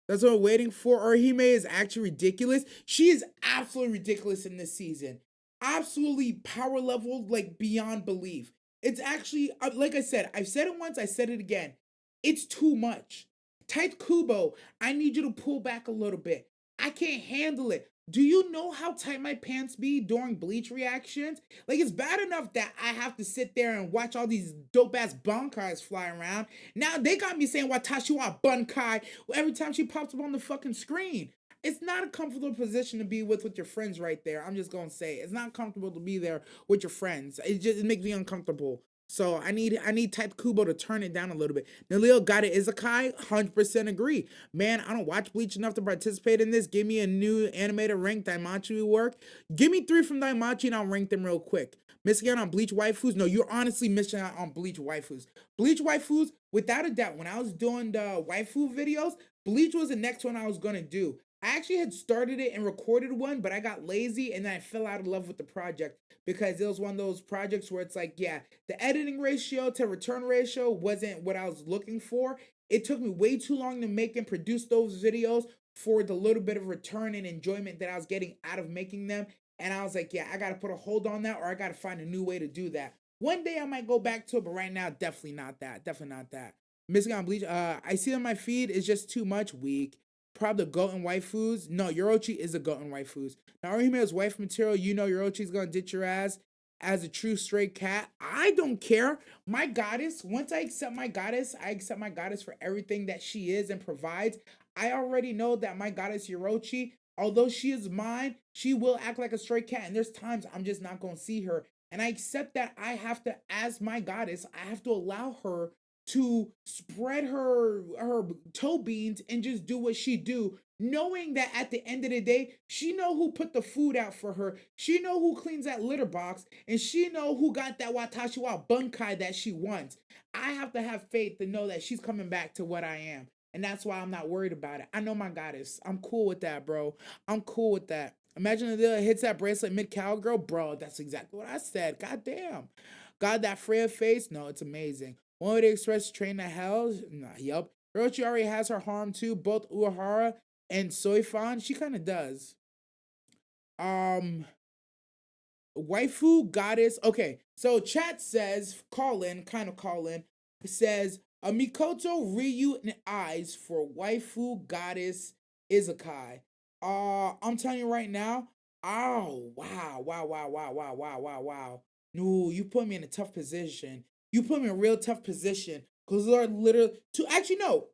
Speaker 1: that's what I'm waiting for. Orihime is actually ridiculous. She is absolutely ridiculous in this season. Absolutely power level, like beyond belief. It's actually, like I said, I've said it once, I said it again. It's too much. Tight Kubo, I need you to pull back a little bit. I can't handle it. Do you know how tight my pants be during Bleach reactions? Like, it's bad enough that I have to sit there and watch all these dope ass bankais fly around. Now they got me saying Watashi wa Bunkai every time she pops up on the fucking screen. It's not a comfortable position to be with your friends right there. I'm just gonna say it's not comfortable to be there with your friends. It makes me uncomfortable. So I need Type Kubo to turn it down a little bit. Nalil got it Isekai, 100% agree. Man, I don't watch Bleach enough to participate in this. Give me a new animated rank Daimachi work. Give me 3 from Daimachi and I'll rank them real quick. Missing out on Bleach waifus? No, you're honestly missing out on Bleach waifus. Bleach waifus, without a doubt, when I was doing the waifu videos, Bleach was the next one I was gonna do. I actually had started it and recorded one, but I got lazy and then I fell out of love with the project because it was one of those projects where it's like, yeah, the editing ratio to return ratio wasn't what I was looking for. It took me way too long to make and produce those videos for the little bit of return and enjoyment that I was getting out of making them. And I was like, yeah, I got to put a hold on that or I got to find a new way to do that. One day I might go back to it, but right now, definitely not that. Definitely not that. Missing on Bleach. I see on my feed is just too much weak. Probably the goat and waifus. No, Yorochi is a goat and waifus. Now, Orihime is wife material. You know Yorochi's gonna ditch your ass as a true stray cat. I don't care. My goddess, once I accept my goddess, I accept my goddess for everything that she is and provides. I already know that my goddess Yorochi, although she is mine, she will act like a stray cat. And there's times I'm just not gonna see her. And I accept that I have to, as my goddess, I have to allow her to spread her toe beans and just do what she do, knowing that at the end of the day she know who put the food out for her, she know who cleans that litter box, and she know who got that Watashi wa Bunkai that she wants. I have to have faith to know that she's coming back to what I am, and that's why I'm not worried about it. I know my goddess. I'm cool with that, bro. I'm cool with that. Imagine if it hits that bracelet mid cowgirl, bro. That's exactly what I said. God damn. God, that Freya face, no, it's amazing. One way to express train to hell, nah, yup. Hirochi already has her harm too, both Uehara and Soifan. She kind of does. Um, waifu goddess. Okay, so chat says, call in, says, a Mikoto Ryu and eyes for waifu goddess Izakai. I'm telling you right now, oh, wow. No, you put me in a tough position. You put me in a real tough position. Because they're literally, actually, no.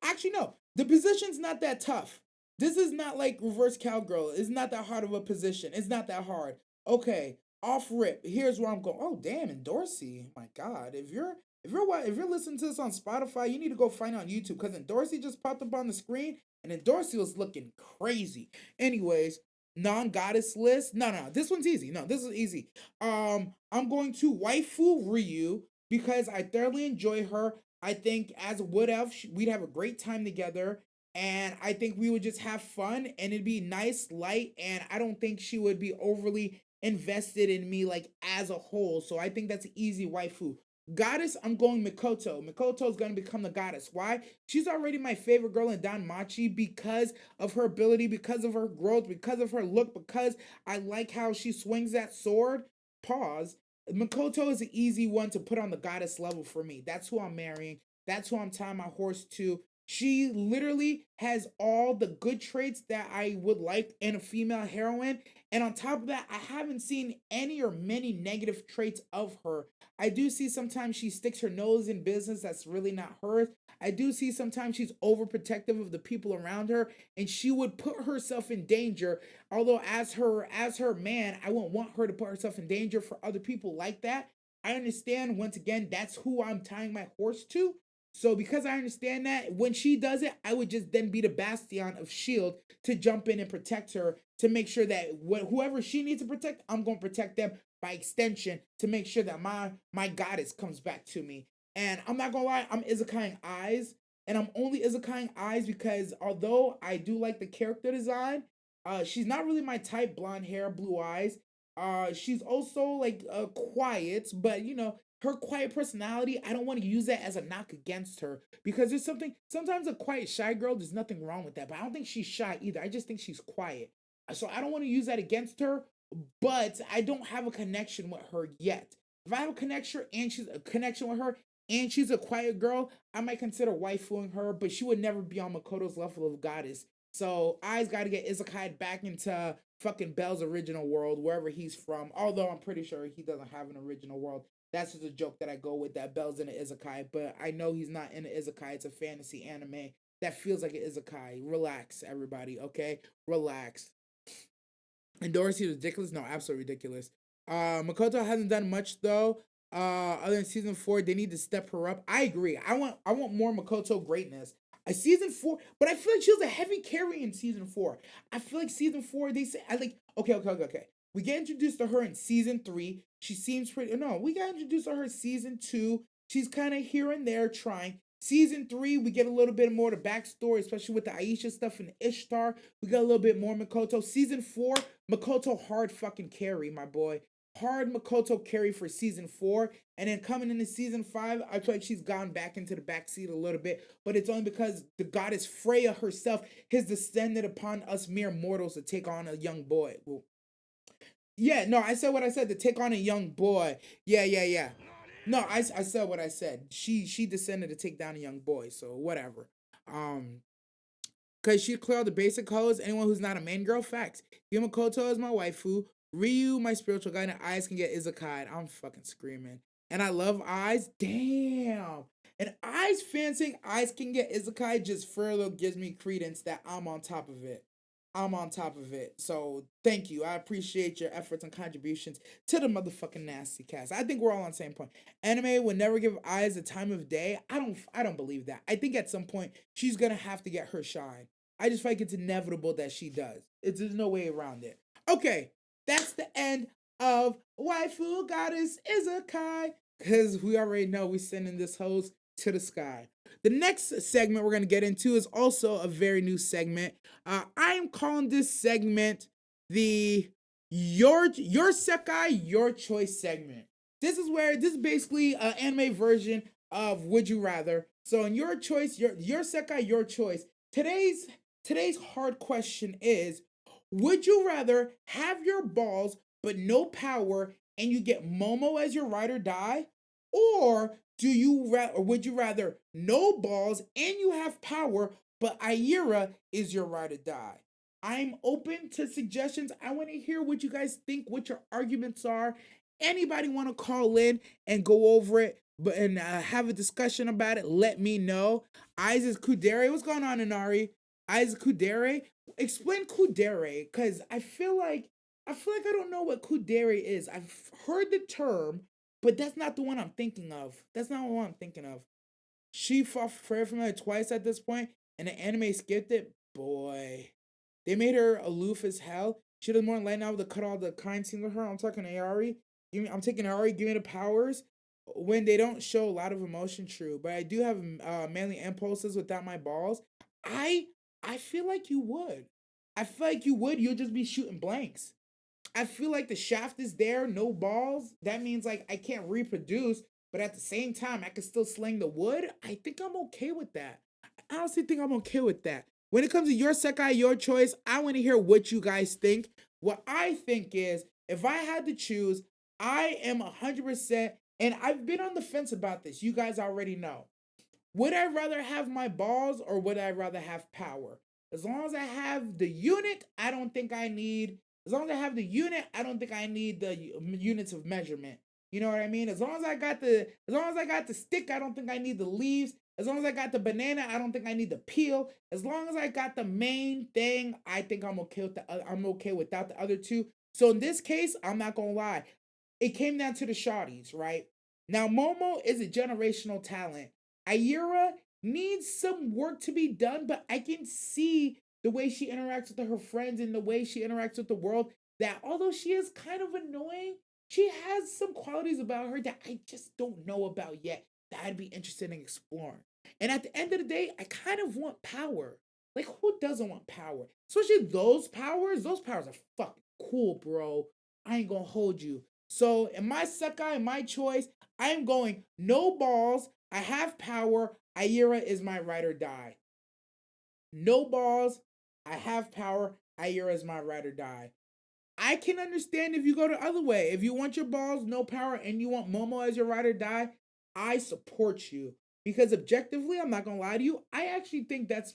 Speaker 1: The position's not that tough. This is not like reverse cowgirl. It's not that hard of a position. It's not that hard. Okay, off rip. Here's where I'm going. Oh damn, and Dorsey. My God, if you're listening to this on Spotify, you need to go find it on YouTube because Dorsey just popped up on the screen and Dorsey was looking crazy. Anyways, non-goddess list. No, this one's easy. No, this is easy. I'm going to waifu Ryu because I thoroughly enjoy her. I think as a wood elf, we'd have a great time together and I think we would just have fun and it'd be nice, light, and I don't think she would be overly invested in me like as a whole. So I think that's an easy waifu. Goddess, I'm going Mikoto. Mikoto is going to become the goddess. Why? She's already my favorite girl in Danmachi because of her ability, because of her growth, because of her look, because I like how she swings that sword. Pause. Mikoto is an easy one to put on the goddess level for me. That's who I'm marrying. That's who I'm tying my horse to. She literally has all the good traits that I would like in a female heroine. And on top of that, I haven't seen any or many negative traits of her. I do see sometimes she sticks her nose in business that's really not hers. I do see sometimes she's overprotective of the people around her and she would put herself in danger. Although as her man, I wouldn't want her to put herself in danger for other people like that. I understand once again that's who I'm tying my horse to. So because I understand that, when she does it, I would just then be the bastion of shield to jump in and protect her to make sure that whoever she needs to protect, I'm going to protect them by extension, to make sure that my goddess comes back to me. And I'm not gonna lie, I'm isekai eyes, and I'm only isekai eyes because although I do like the character design, she's not really my type. Blonde hair, blue eyes. She's also like quiet, but you know, her quiet personality, I don't want to use that as a knock against her because there's something, sometimes a quiet, shy girl, there's nothing wrong with that, but I don't think she's shy either. I just think she's quiet. So I don't want to use that against her, but I don't have a connection with her yet. If I have a connection with her and she's a quiet girl, I might consider waifuing her, but she would never be on Makoto's level of goddess. So I's got to get isekai back into fucking Bell's original world, wherever he's from. Although I'm pretty sure he doesn't have an original world. That's just a joke that I go with, that Bell's in an isekai, but I know he's not in an isekai. It's a fantasy anime that feels like an isekai. Relax, everybody, okay? Relax. And Dorsey was ridiculous? No, absolutely ridiculous. Makoto hasn't done much though. Other than season 4, they need to step her up. I agree. I want more Makoto greatness. Season 4, but I feel like she was a heavy carry in season 4. I feel like season 4, they say I like okay. We get introduced to her in season 3. She seems pretty. No, we got introduced to her season 2. She's kind of here and there trying. Season 3, we get a little bit more of the backstory, especially with the Aisha stuff and Ishtar. We got a little bit more Makoto. Season 4, Makoto hard fucking carry, my boy. Hard Makoto carry for season 4. And then coming into season 5, I feel like she's gone back into the backseat a little bit. But it's only because the goddess Freya herself has descended upon us mere mortals to take on a young boy. Well, yeah, no, I said what I said, to take on a young boy. Yeah. No, I said what I said. She descended to take down a young boy, so whatever. Um, cause she clear all the basic codes. Anyone who's not a main girl, facts. Yumakoto is my waifu. Ryu, my spiritual guide, and Eyes can get Isekai. I'm fucking screaming. And I love Eyes. Damn. And Eyes fancying Eyes can get Isekai just further gives me credence that I'm on top of it. I'm on top of it. So thank you. I appreciate your efforts and contributions to the motherfucking nasty cast. I think we're all on the same point. Anime would never give Eyes the time of day. I don't believe that. I think at some point she's gonna have to get her shine. I just feel like it's inevitable that she does. There's no way around it. Okay, that's the end of Waifu Goddess Isekai. Because we already know we sending this host to the sky. The next segment we're going to get into is also a very new segment. I am calling this segment the Your Sekai, Your Choice segment. This is basically an anime version of Would You Rather. So in Your Choice, your Sekai, Your Choice. Today's hard question is, would you rather have your balls but no power and you get Momo as your ride or die? Or would you rather no balls and you have power, but AIRA is your ride or die? I'm open to suggestions. I want to hear what you guys think, what your arguments are. Anybody want to call in and go over it, and have a discussion about it? Let me know. Isaac Kudere, what's going on, Inari? Isaac Kudere, explain Kudere, because I feel like I don't know what Kudere is. I've heard the term, but that's not the one I'm thinking of. That's not what I'm thinking of. She fought Freya from her twice at this point, and the anime skipped it. Boy, they made her aloof as hell. She does more than light now to cut all the kind scenes with her. I'm talking Ari. I'm taking Ari. Give me the powers. When they don't show a lot of emotion, true, but I do have manly impulses without my balls. I I feel like you would. I feel like you would. You'll just be shooting blanks. I feel like the shaft is there, no balls. That means like I can't reproduce, but at the same time, I can still sling the wood. I think I'm okay with that. I honestly think I'm okay with that. When it comes to your Sekai, your choice, I want to hear what you guys think. What I think is, if I had to choose, I am 100%, and I've been on the fence about this. You guys already know. Would I rather have my balls or would I rather have power? As long as I have the unit, I don't think I need. As long as I have the unit, I don't think I need the units of measurement. You know what I mean? As long as I got the stick, I don't think I need the leaves. As long as I got the banana, I don't think I need the peel. As long as I got the main thing, I think I'm okay with I'm okay without the other two. So in this case, I'm not gonna lie. It came down to the shawties, right? Now Momo is a generational talent. AIRA needs some work to be done, but I can see the way she interacts with her friends and the way she interacts with the world, that although she is kind of annoying, she has some qualities about her that I just don't know about yet that I'd be interested in exploring. And at the end of the day, I kind of want power. Like, who doesn't want power? Especially those powers. Those powers are fucking cool, bro. I ain't gonna hold you. So, in my Sekai, my choice, I am going no balls. I have power. AIRA is my ride or die. No balls. I have power. AIRA is my ride or die. I can understand if you go the other way. If you want your balls, no power, and you want Momo as your ride or die, I support you. Because objectively, I'm not gonna lie to you, I actually think that's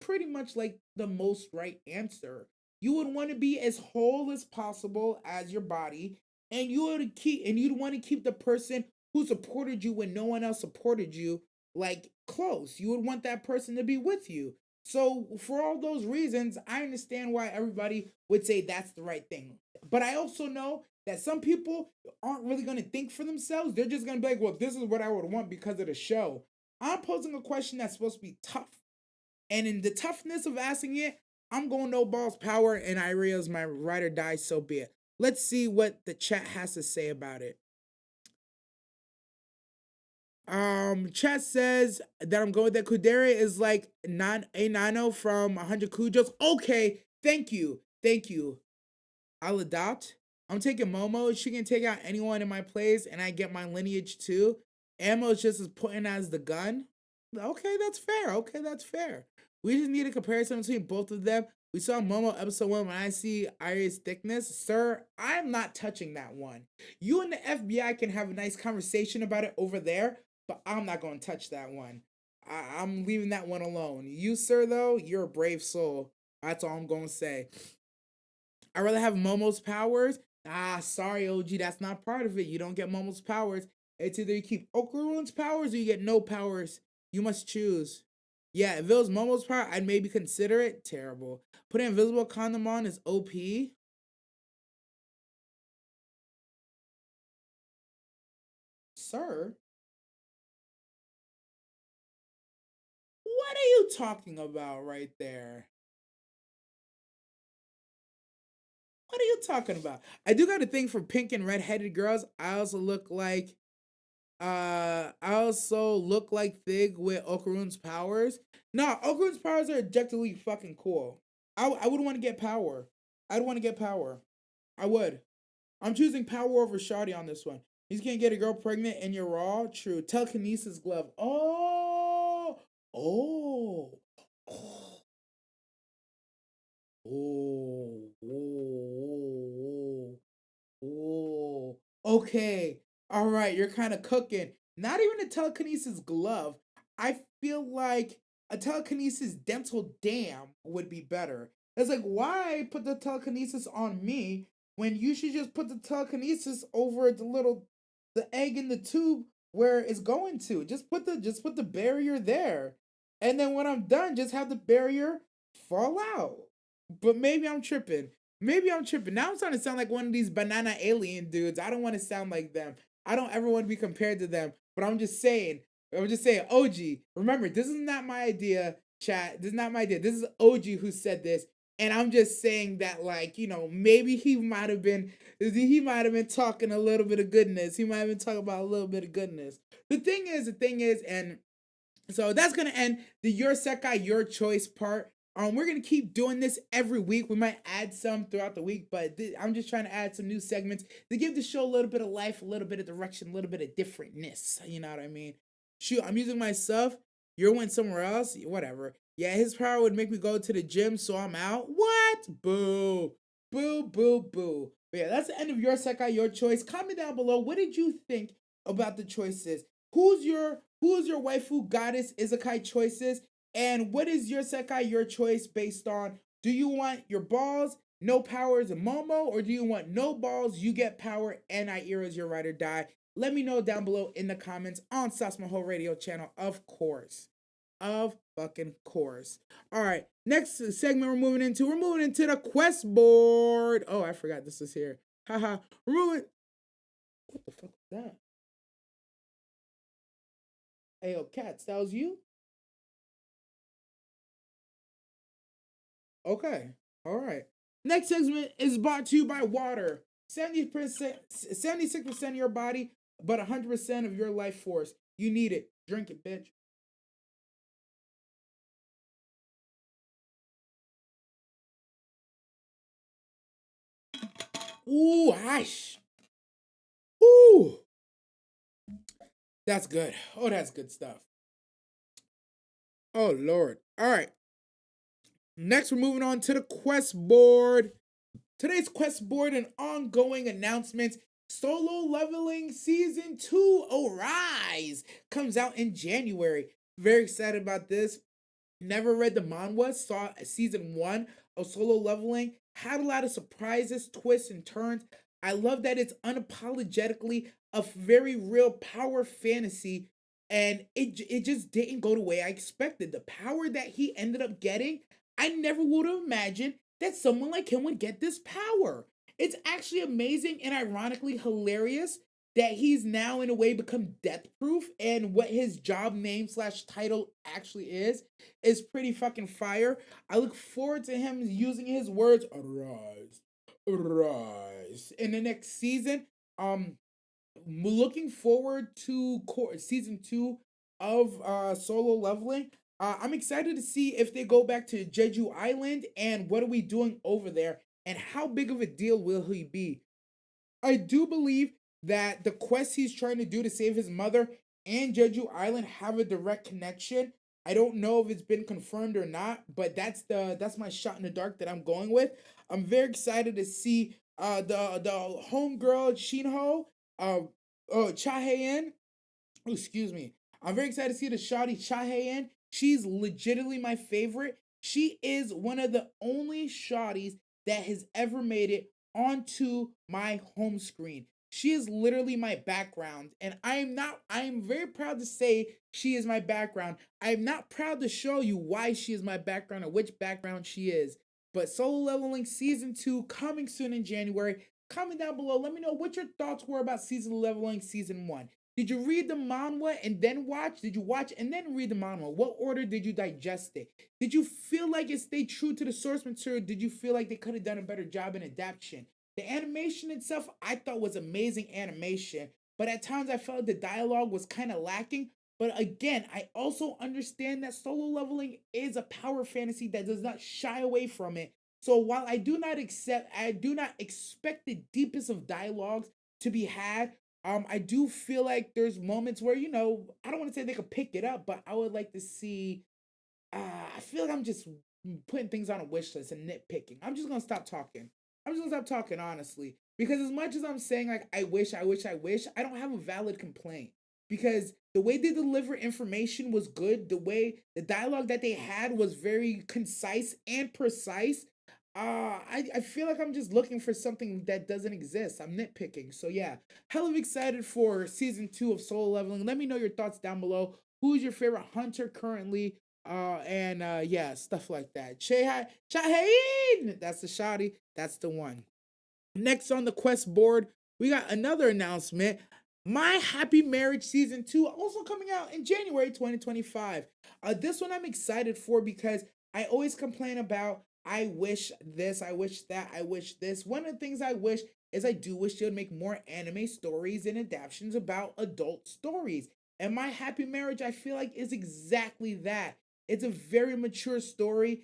Speaker 1: pretty much like the most right answer. You would want to be as whole as possible as your body, and you'd want to keep the person who supported you when no one else supported you like close. You would want that person to be with you. So for all those reasons, I understand why everybody would say that's the right thing. But I also know that some people aren't really going to think for themselves. They're just going to be like, well, this is what I would want because of the show. I'm posing a question that's supposed to be tough. And in the toughness of asking it, I'm going no balls power, and AIRA is my ride or die, so be it. Let's see what the chat has to say about it. Chat says that I'm going with that Kudera is like a Nano from 100 Kujos. Okay, thank you. Thank you. I'll adopt. I'm taking Momo. She can take out anyone in my place, and I get my lineage too. Ammo is just as potent as the gun. Okay, that's fair. Okay, that's fair. We just need a comparison between both of them. We saw Momo episode 1 when I see Iris thickness. Sir, I'm not touching that one. You and the FBI can have a nice conversation about it over there, but I'm not going to touch that one. I'm leaving that one alone. You, sir, though, you're a brave soul. That's all I'm going to say. I'd rather have Momo's powers. Sorry, OG, that's not part of it. You don't get Momo's powers. It's either you keep Okuru's powers or you get no powers. You must choose. Yeah, if it was Momo's power, I'd maybe consider it. Terrible. Put an invisible condom on is OP. Sir, what are you talking about right there? What are you talking about? I do got a thing for pink and red-headed girls. I also look like Thig with Okarun's powers. Nah, Okarun's powers are objectively fucking cool. I would want to get power. I'd want to get power. I would. I'm choosing power over Shardy on this one. You can't get a girl pregnant and you're raw. True. Telekinesis glove. Oh. Oh. Oh. Oh. Oh. Oh, okay. All right, you're kind of cooking. Not even a telekinesis glove. I feel like a telekinesis dental dam would be better. It's like, why put the telekinesis on me when you should just put the telekinesis over the egg in the tube where it's going to? Just put the barrier there. And then when I'm done, just have the barrier fall out. But maybe I'm tripping. Maybe I'm tripping. Now I'm starting to sound like one of these banana alien dudes. I don't want to sound like them. I don't ever want to be compared to them. But I'm just saying. OG. Remember, this is not my idea, chat. This is not my idea. This is OG who said this. And I'm just saying that, like, maybe he might have been talking a little bit of goodness. He might have been talking about a little bit of goodness. The thing is, and so that's gonna end the Your Sekai, Your Choice part. We're gonna keep doing this every week. We might add some throughout the week, but I'm just trying to add some new segments to give the show a little bit of life, a little bit of direction, a little bit of differentness. You know what I mean? Shoot, I'm using my stuff. You're went somewhere else. Whatever. Yeah, his power would make me go to the gym, so I'm out. What? Boo. Boo, boo, boo. But yeah, that's the end of Your Sekai, Your Choice. Comment down below. What did you think about the choices? Who's your waifu goddess isekai choices? And what is your sekai, your choice based on? Do you want your balls, no powers, and Momo? Or do you want no balls, you get power, and AIRA is your ride or die? Let me know down below in the comments on Maho Radio channel, of course. Of fucking course. Alright, next segment we're moving into the quest board. Oh, I forgot this was here. Haha. We're moving. What the fuck was that? Hey, yo, Cats, that was you? Okay. All right. Next segment is brought to you by water. 70%, 76% of your body, but 100% of your life force. You need it. Drink it, bitch. Ooh, ash. Ooh, that's good. Oh, that's good stuff. Oh, Lord. All right. Next, we're moving on to the quest board. Today's quest board and ongoing announcements. Solo Leveling Season 2 Arise comes out in January. Very excited about this. Never read the manhwa, saw season 1 of Solo Leveling. Had a lot of surprises, twists, and turns. I love that it's unapologetically a very real power fantasy, and it just didn't go the way I expected. The power that he ended up getting, I never would have imagined that someone like him would get this power. It's actually amazing and ironically hilarious that he's now in a way become death proof, and what his job name slash title actually is pretty fucking fire. I look forward to him using his words arise, arise in the next season. Looking forward to season 2 of Solo Leveling. I'm excited to see if they go back to Jeju Island and what are we doing over there and how big of a deal will he be. I do believe that the quest he's trying to do to save his mother and Jeju Island have a direct connection. I don't know if it's been confirmed or not, but that's my shot in the dark that I'm going with. I'm very excited to see the homegirl Shinho, uh Chahayan. Oh, excuse me. I'm very excited to see the Shawty Chahayan. She's legitimately my favorite. She is one of the only Shawties that has ever made it onto my home screen. She is literally my background, and I am very proud to say she is my background. I am not proud to show you why she is my background or which background she is. But Solo Leveling Season 2 coming soon in January. Comment down below. Let me know what your thoughts were about Season Leveling Season 1. Did you read the manhwa and then watch? Did you watch and then read the manhwa? What order did you digest it? Did you feel like it stayed true to the source material? Did you feel like they could have done a better job in adaptation? The animation itself, I thought was amazing animation, but at times I felt the dialogue was kind of lacking. But again, I also understand that Solo Leveling is a power fantasy that does not shy away from it. So while I do not expect the deepest of dialogues to be had. I do feel like there's moments where I don't want to say they could pick it up, but I would like to see. I feel like I'm just putting things on a wish list and nitpicking. I'm just gonna stop talking. I'm just gonna stop talking honestly, because as much as I'm saying like I wish, I wish, I wish, I don't have a valid complaint because the way they deliver information was good. The way the dialogue that they had was very concise and precise. I feel like I'm just looking for something that doesn't exist. I'm nitpicking. So yeah, hell of excited for season 2 of Solo Leveling. Let me know your thoughts down below. Who's your favorite hunter currently? And yeah, stuff like that. Shahin! That's the shotty. That's the one. Next on the quest board, we got another announcement. My Happy Marriage Season 2 also coming out in January 2025. This one I'm excited for because I always complain about I wish this, I wish that, I wish this. One of the things I wish is I do wish they would make more anime stories and adaptations about adult stories. And My Happy Marriage, I feel like, is exactly that. It's a very mature story,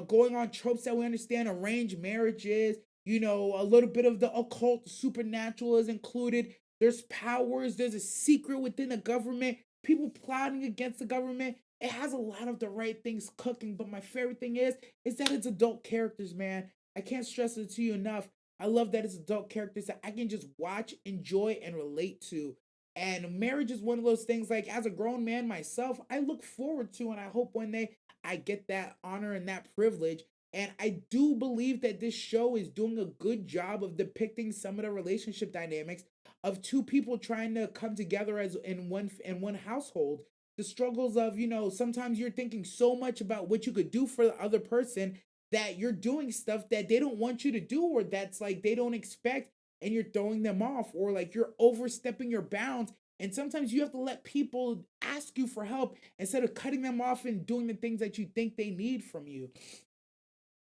Speaker 1: going on tropes that we understand arranged marriages, a little bit of the occult supernatural is included. There's powers, there's a secret within the government, people plotting against the government. It has a lot of the right things cooking, but my favorite thing is that it's adult characters, man. I can't stress it to you enough. I love that it's adult characters that I can just watch, enjoy, and relate to. And marriage is one of those things, like, as a grown man myself, I look forward to, and I hope one day I get that honor and that privilege. And I do believe that this show is doing a good job of depicting some of the relationship dynamics of two people trying to come together as in one household. The struggles of, sometimes you're thinking so much about what you could do for the other person that you're doing stuff that they don't want you to do, or that's like they don't expect, and you're throwing them off, or like you're overstepping your bounds. And sometimes you have to let people ask you for help instead of cutting them off and doing the things that you think they need from you.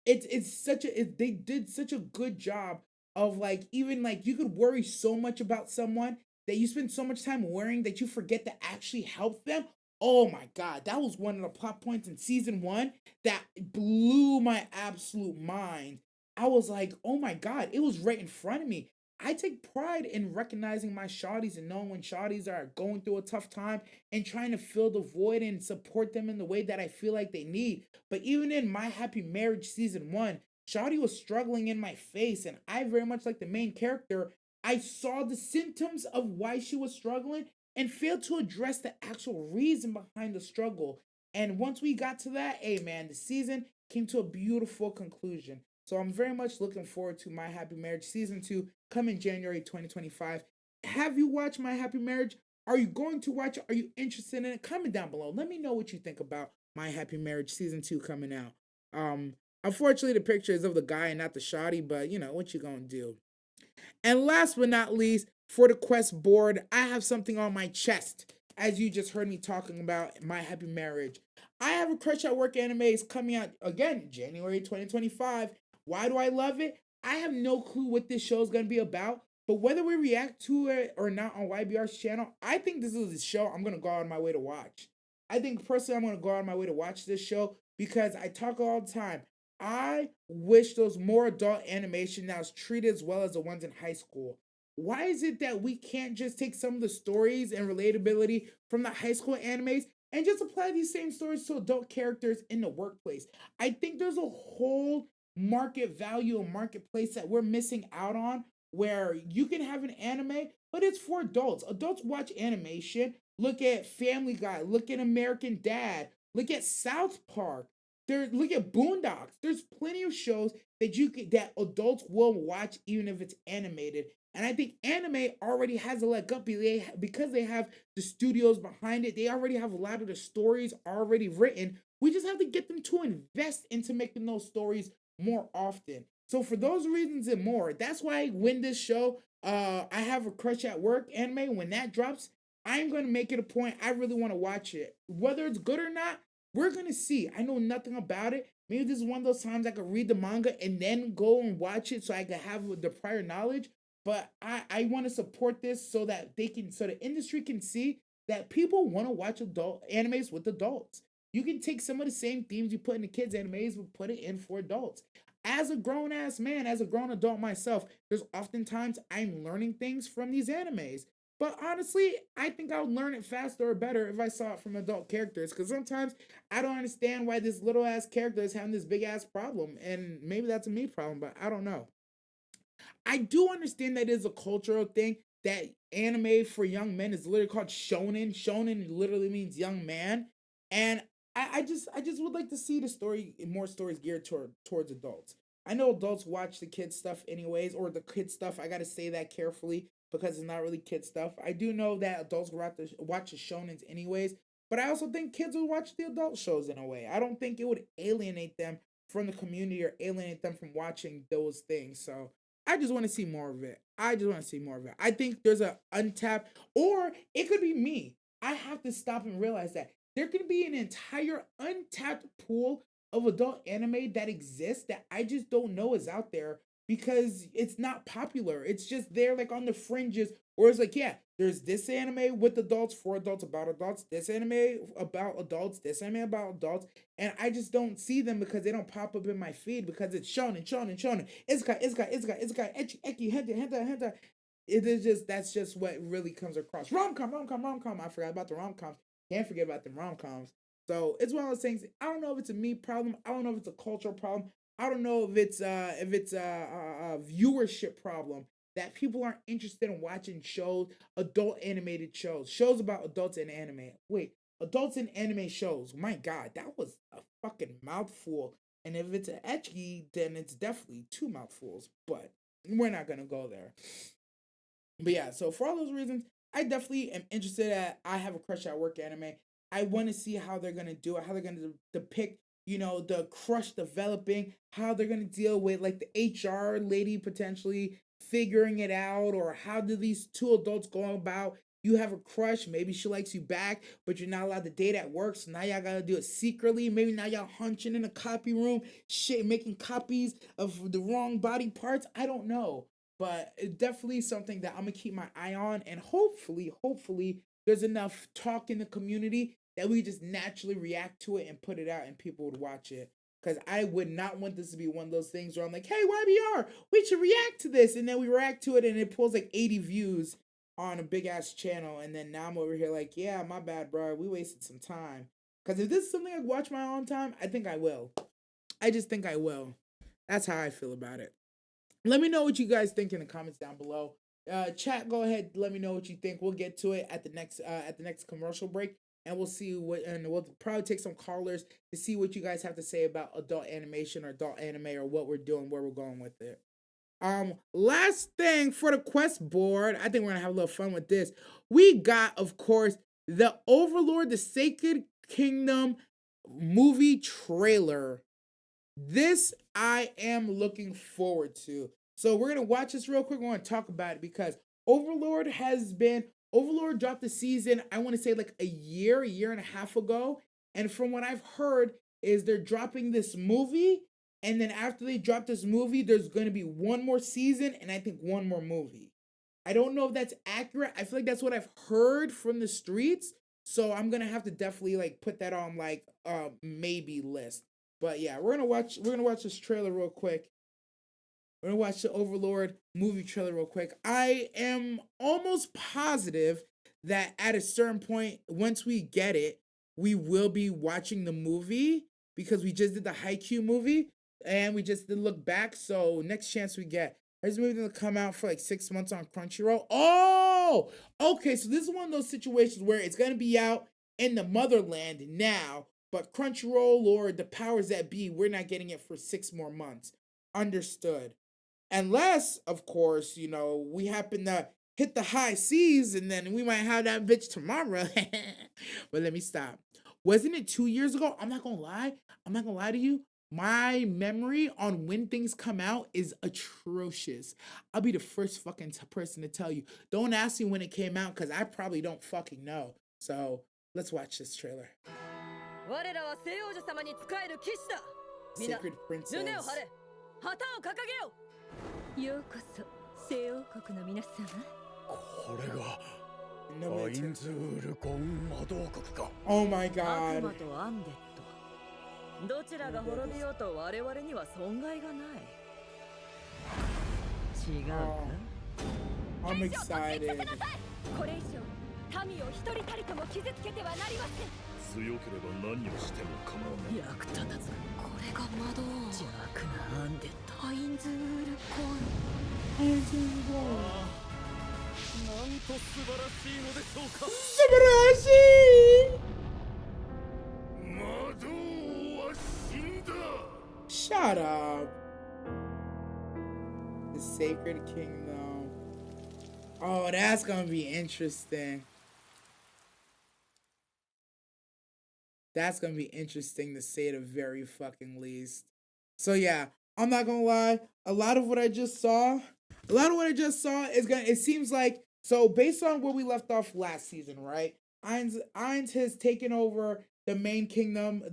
Speaker 1: They did such a good job of like, even like you could worry so much about someone that you spend so much time worrying that you forget to actually help them. Oh my god, that was one of the plot points in season 1 that blew my absolute mind. I was like, oh my god, it was right in front of me. I take pride in recognizing my shawties and knowing when shawties are going through a tough time and trying to fill the void and support them in the way that I feel like they need. But even in My Happy Marriage season 1, Shawty was struggling in my face, and I very much like the main character. I saw the symptoms of why she was struggling and failed to address the actual reason behind the struggle. And once we got to that, hey man, the season came to a beautiful conclusion. So I'm very much looking forward to My Happy Marriage season 2 coming January 2025. Have you watched My Happy Marriage? Are you going to watch it? Are you interested in it? Comment down below. Let me know what you think about My Happy Marriage season 2 coming out. Unfortunately, the picture is of the guy and not the shoddy, but you know, what you gonna do? And last but not least, for the quest board, I have something on my chest. As you just heard me talking about My Happy Marriage, I have a Crush at Work anime is coming out again January 2025. Why do I love it? I have no clue what this show is going to be about, but whether we react to it or not on YBR's channel, I think this is a show I'm going to go out of my way to watch. I think personally I'm going to go out of my way to watch this show because I talk all the time. I wish there was more adult animation that was treated as well as the ones in high school. Why is it that we can't just take some of the stories and relatability from the high school animes and just apply these same stories to adult characters in the workplace? I think there's a whole market value and marketplace that we're missing out on where you can have an anime, but it's for adults. Adults watch animation. Look at Family Guy, look at American Dad, look at South Park. Look at Boondocks. There's plenty of shows that adults will watch even if it's animated. And I think anime already has a leg up because they have the studios behind it. They already have a lot of the stories already written. We just have to get them to invest into making those stories more often. So for those reasons and more, that's why when this show, I have a Crush at Work anime, when that drops, I'm going to make it a point. I really want to watch it. Whether it's good or not, we're gonna see. I know nothing about it. Maybe this is one of those times I could read the manga and then go and watch it so I can have the prior knowledge. But I want to support this so that so the industry can see that people want to watch adult animes with adults. You can take some of the same themes you put in the kids' animes, but put it in for adults. As a grown ass man, as a grown adult myself, there's oftentimes I'm learning things from these animes. But honestly, I think I would learn it faster or better if I saw it from adult characters. Because sometimes I don't understand why this little ass character is having this big ass problem. And maybe that's a me problem, but I don't know. I do understand that is a cultural thing that anime for young men is literally called shonen. Shonen literally means young man. And I just would like to see the story more stories geared towards adults. I know adults watch the kids stuff anyways, or the kids stuff. I gotta say that carefully because it's not really kid stuff. I do know that adults watch the shonens anyways, but I also think kids will watch the adult shows in a way. I don't think it would alienate them from the community or alienate them from watching those things. So I just want to see more of it. I just want to see more of it. I think there's a untapped, or it could be me. I have to stop and realize that there could be an entire untapped pool of adult anime that exists that I just don't know is out there because it's not popular. It's just there like on the fringes. Or it's like, yeah, there's this anime with adults, for adults, about adults, this anime about adults, this anime about adults, and I just don't see them because they don't pop up in my feed because it's shonen, shonen, shonen. It's got eki, henta, henta, henta. It is just that's just what really comes across. Rom com, rom com, rom com. I forgot about the rom coms. Can't forget about the rom coms. So it's one of those things. I don't know if it's a me problem. I don't know if it's a cultural problem. I don't know if it's a viewership problem that people aren't interested in watching shows, adult animated shows, shows about adults in anime. Wait, adults in anime shows. My God, that was a fucking mouthful. And if it's an ecchi, then it's definitely two mouthfuls. But we're not gonna go there. But yeah, so for all those reasons, I definitely am interested at I Have a Crush at Work anime. I want to see how they're gonna do it, how they're gonna depict, the crush developing, how they're gonna deal with like the HR lady potentially figuring it out, or how do these two adults go about? You have a crush, maybe she likes you back, but you're not allowed to date at work, so now y'all gotta do it secretly. Maybe now y'all hunching in a copy room, shit, making copies of the wrong body parts. I don't know. but it's definitely something that I'm gonna keep my eye on, and hopefully, there's enough talk in the community that we just naturally react to it and put it out, and people would watch it. Because I would not want this to be one of those things where I'm like, hey, YBR, we should react to this. And then we react to it and it pulls like 80 views on a big ass channel. And then now I'm over here like, yeah, my bad, bro. We wasted some time. Because if this is something I watch my own time, I think I will. I just think I will. That's how I feel about it. Let me know what you guys think in the comments down below. Chat, go ahead. Let me know what you think. We'll get to it at the next commercial break. And we'll see and we'll probably take some callers to see what you guys have to say about adult animation or adult anime or what we're doing, where we're going with it. Last thing for the quest board, I think we're gonna have a little fun with this. We got, of course, the Overlord, the Sacred Kingdom movie trailer. This I am looking forward to. So we're gonna watch this real quick. We're gonna talk about it because Overlord dropped the season, I want to say like a year and a half ago. And from what I've heard is they're dropping this movie. And then after they drop this movie, there's going to be one more season and I think one more movie. I don't know if that's accurate. I feel like that's what I've heard from the streets. So I'm going to have to definitely like put that on like maybe list. But yeah, we're going to watch this trailer real quick. We're gonna watch the Overlord movie trailer real quick. I am almost positive that at a certain point, once we get it, we will be watching the movie because we just did the Haikyuu movie and we just did Look Back. So next chance we get, this movie gonna come out for like 6 months on Crunchyroll. Oh, okay. So this is one of those situations where it's gonna be out in the motherland now, but Crunchyroll or the powers that be, we're not getting it for 6 more months. Understood. Unless, of course, we happen to hit the high seas and then we might have that bitch tomorrow. But let me stop. Wasn't it 2 years ago? I'm not gonna lie. I'm not gonna lie to you. My memory on when things come out is atrocious. I'll be the first fucking person to tell you. Don't ask me when it came out because I probably don't fucking know. So let's watch this trailer. Sacred Princess.
Speaker 2: ようこそ西王国の皆様。
Speaker 3: これがアインズールゴン魔導国か。
Speaker 1: Oh my god.
Speaker 2: 悪魔とアンデッド。どちらが滅びようと我々には損害がない。違うか？
Speaker 1: I'm excited.
Speaker 2: これ以上民を一人たりとも傷つけてはなりません。
Speaker 3: 強ければ何をしても構わない。
Speaker 2: 役立たず。これが魔導。邪悪なアンデッド。アインズールコン。
Speaker 3: なんと素晴らしいのでしょうか。
Speaker 1: 素晴らしい。
Speaker 3: 魔導は死んだ。
Speaker 1: Shut up. The Sacred Kingdom. Oh, that's gonna be interesting. That's gonna be interesting to say the very fucking least. So yeah, I'm not gonna lie. A lot of what I just saw is it seems like, so based on where we left off last season, right? Ainz has taken over the main kingdom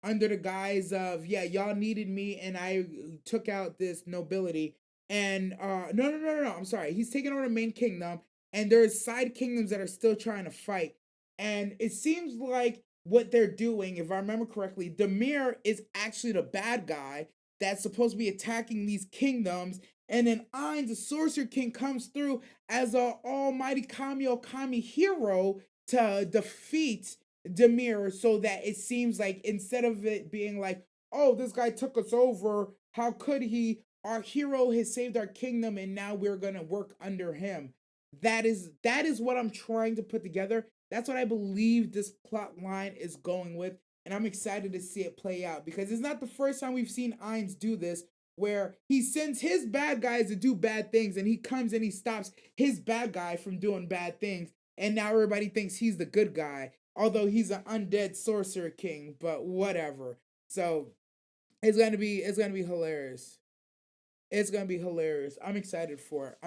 Speaker 1: under the guise of, yeah, y'all needed me and I took out this nobility. And no, I'm sorry. He's taken over the main kingdom and there's side kingdoms that are still trying to fight. And it seems like what they're doing, if I remember correctly, Demir is actually the bad guy that's supposed to be attacking these kingdoms. And then Ainz, the Sorcerer King, comes through as an almighty Kami hero to defeat Demir, so that it seems like instead of it being like, oh, this guy took us over, how could he? Our hero has saved our kingdom and now we're gonna work under him. That is what I'm trying to put together. That's what I believe this plot line is going with, and I'm excited to see it play out because it's not the first time we've seen Ainz do this, where he sends his bad guys to do bad things and he comes and he stops his bad guy from doing bad things, and now everybody thinks he's the good guy, although he's an undead sorcerer king, but whatever. So it's gonna be hilarious. It's gonna be hilarious. I'm excited for it.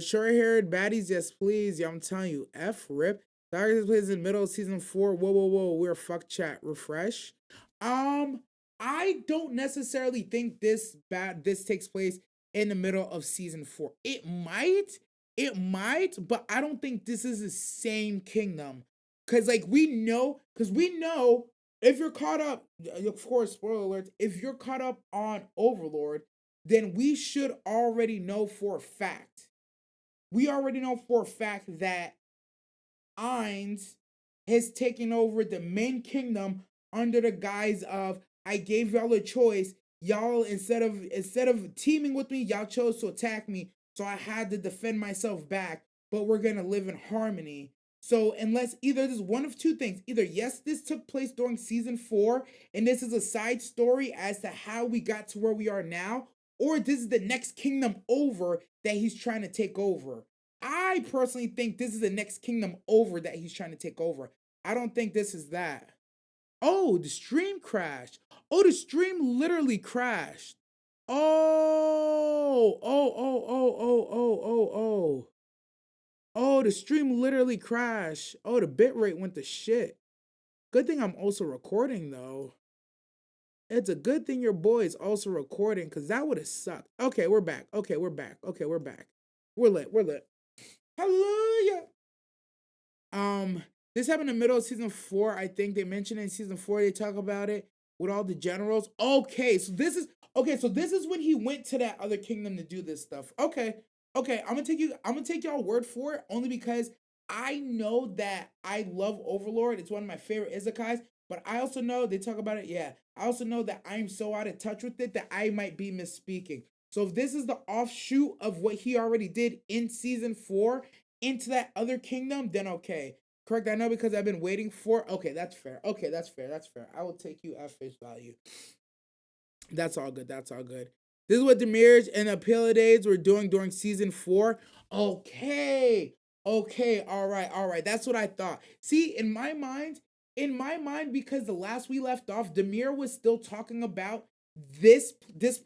Speaker 1: Short-haired baddies, yes please. Yeah, I'm telling you, F-Rip. Dr. plays in the middle of season 4. Whoa. We're fuck chat. Refresh. I don't necessarily think this takes place in the middle of season 4. It might, but I don't think this is the same kingdom. Cause like we know if you're caught up, of course, spoiler alerts, if you're caught up on Overlord, then we should already know for a fact. We already know for a fact that Ainz has taken over the main kingdom under the guise of I gave y'all a choice. Y'all instead of teaming with me, y'all chose to attack me. So I had to defend myself back, but we're gonna live in harmony. So unless either there's one of two things. Either yes, this took place during season 4, and this is a side story as to how we got to where we are now, or this is the next kingdom over that he's trying to take over. I personally think this is the next kingdom over that he's trying to take over. I don't think this is that. Oh, the stream crashed. Oh, the stream literally crashed. Oh. Oh, the stream literally crashed. Oh, the bitrate went to shit. Good thing I'm also recording though. It's a good thing your boy is also recording because that would have sucked. Okay, we're back. We're back. We're lit. Hallelujah. This happened in the middle of season 4. I think they mentioned it in season 4. They talk about it with all the generals. Okay, so this is when he went to that other kingdom to do this stuff. Okay. I'm gonna take y'all word for it only because I know that I love Overlord. It's one of my favorite izakais, but I also know they talk about it. Yeah, I also know that I'm so out of touch with it that I might be misspeaking. So if this is the offshoot of what he already did in season 4 into that other kingdom, then okay. Correct, I know because I've been waiting for. Okay, that's fair. I will take you at face value. That's all good. This is what Demirs and the Pleiades were doing during season 4. Okay, all right. That's what I thought. See, in my mind, because the last we left off, Demir was still talking about this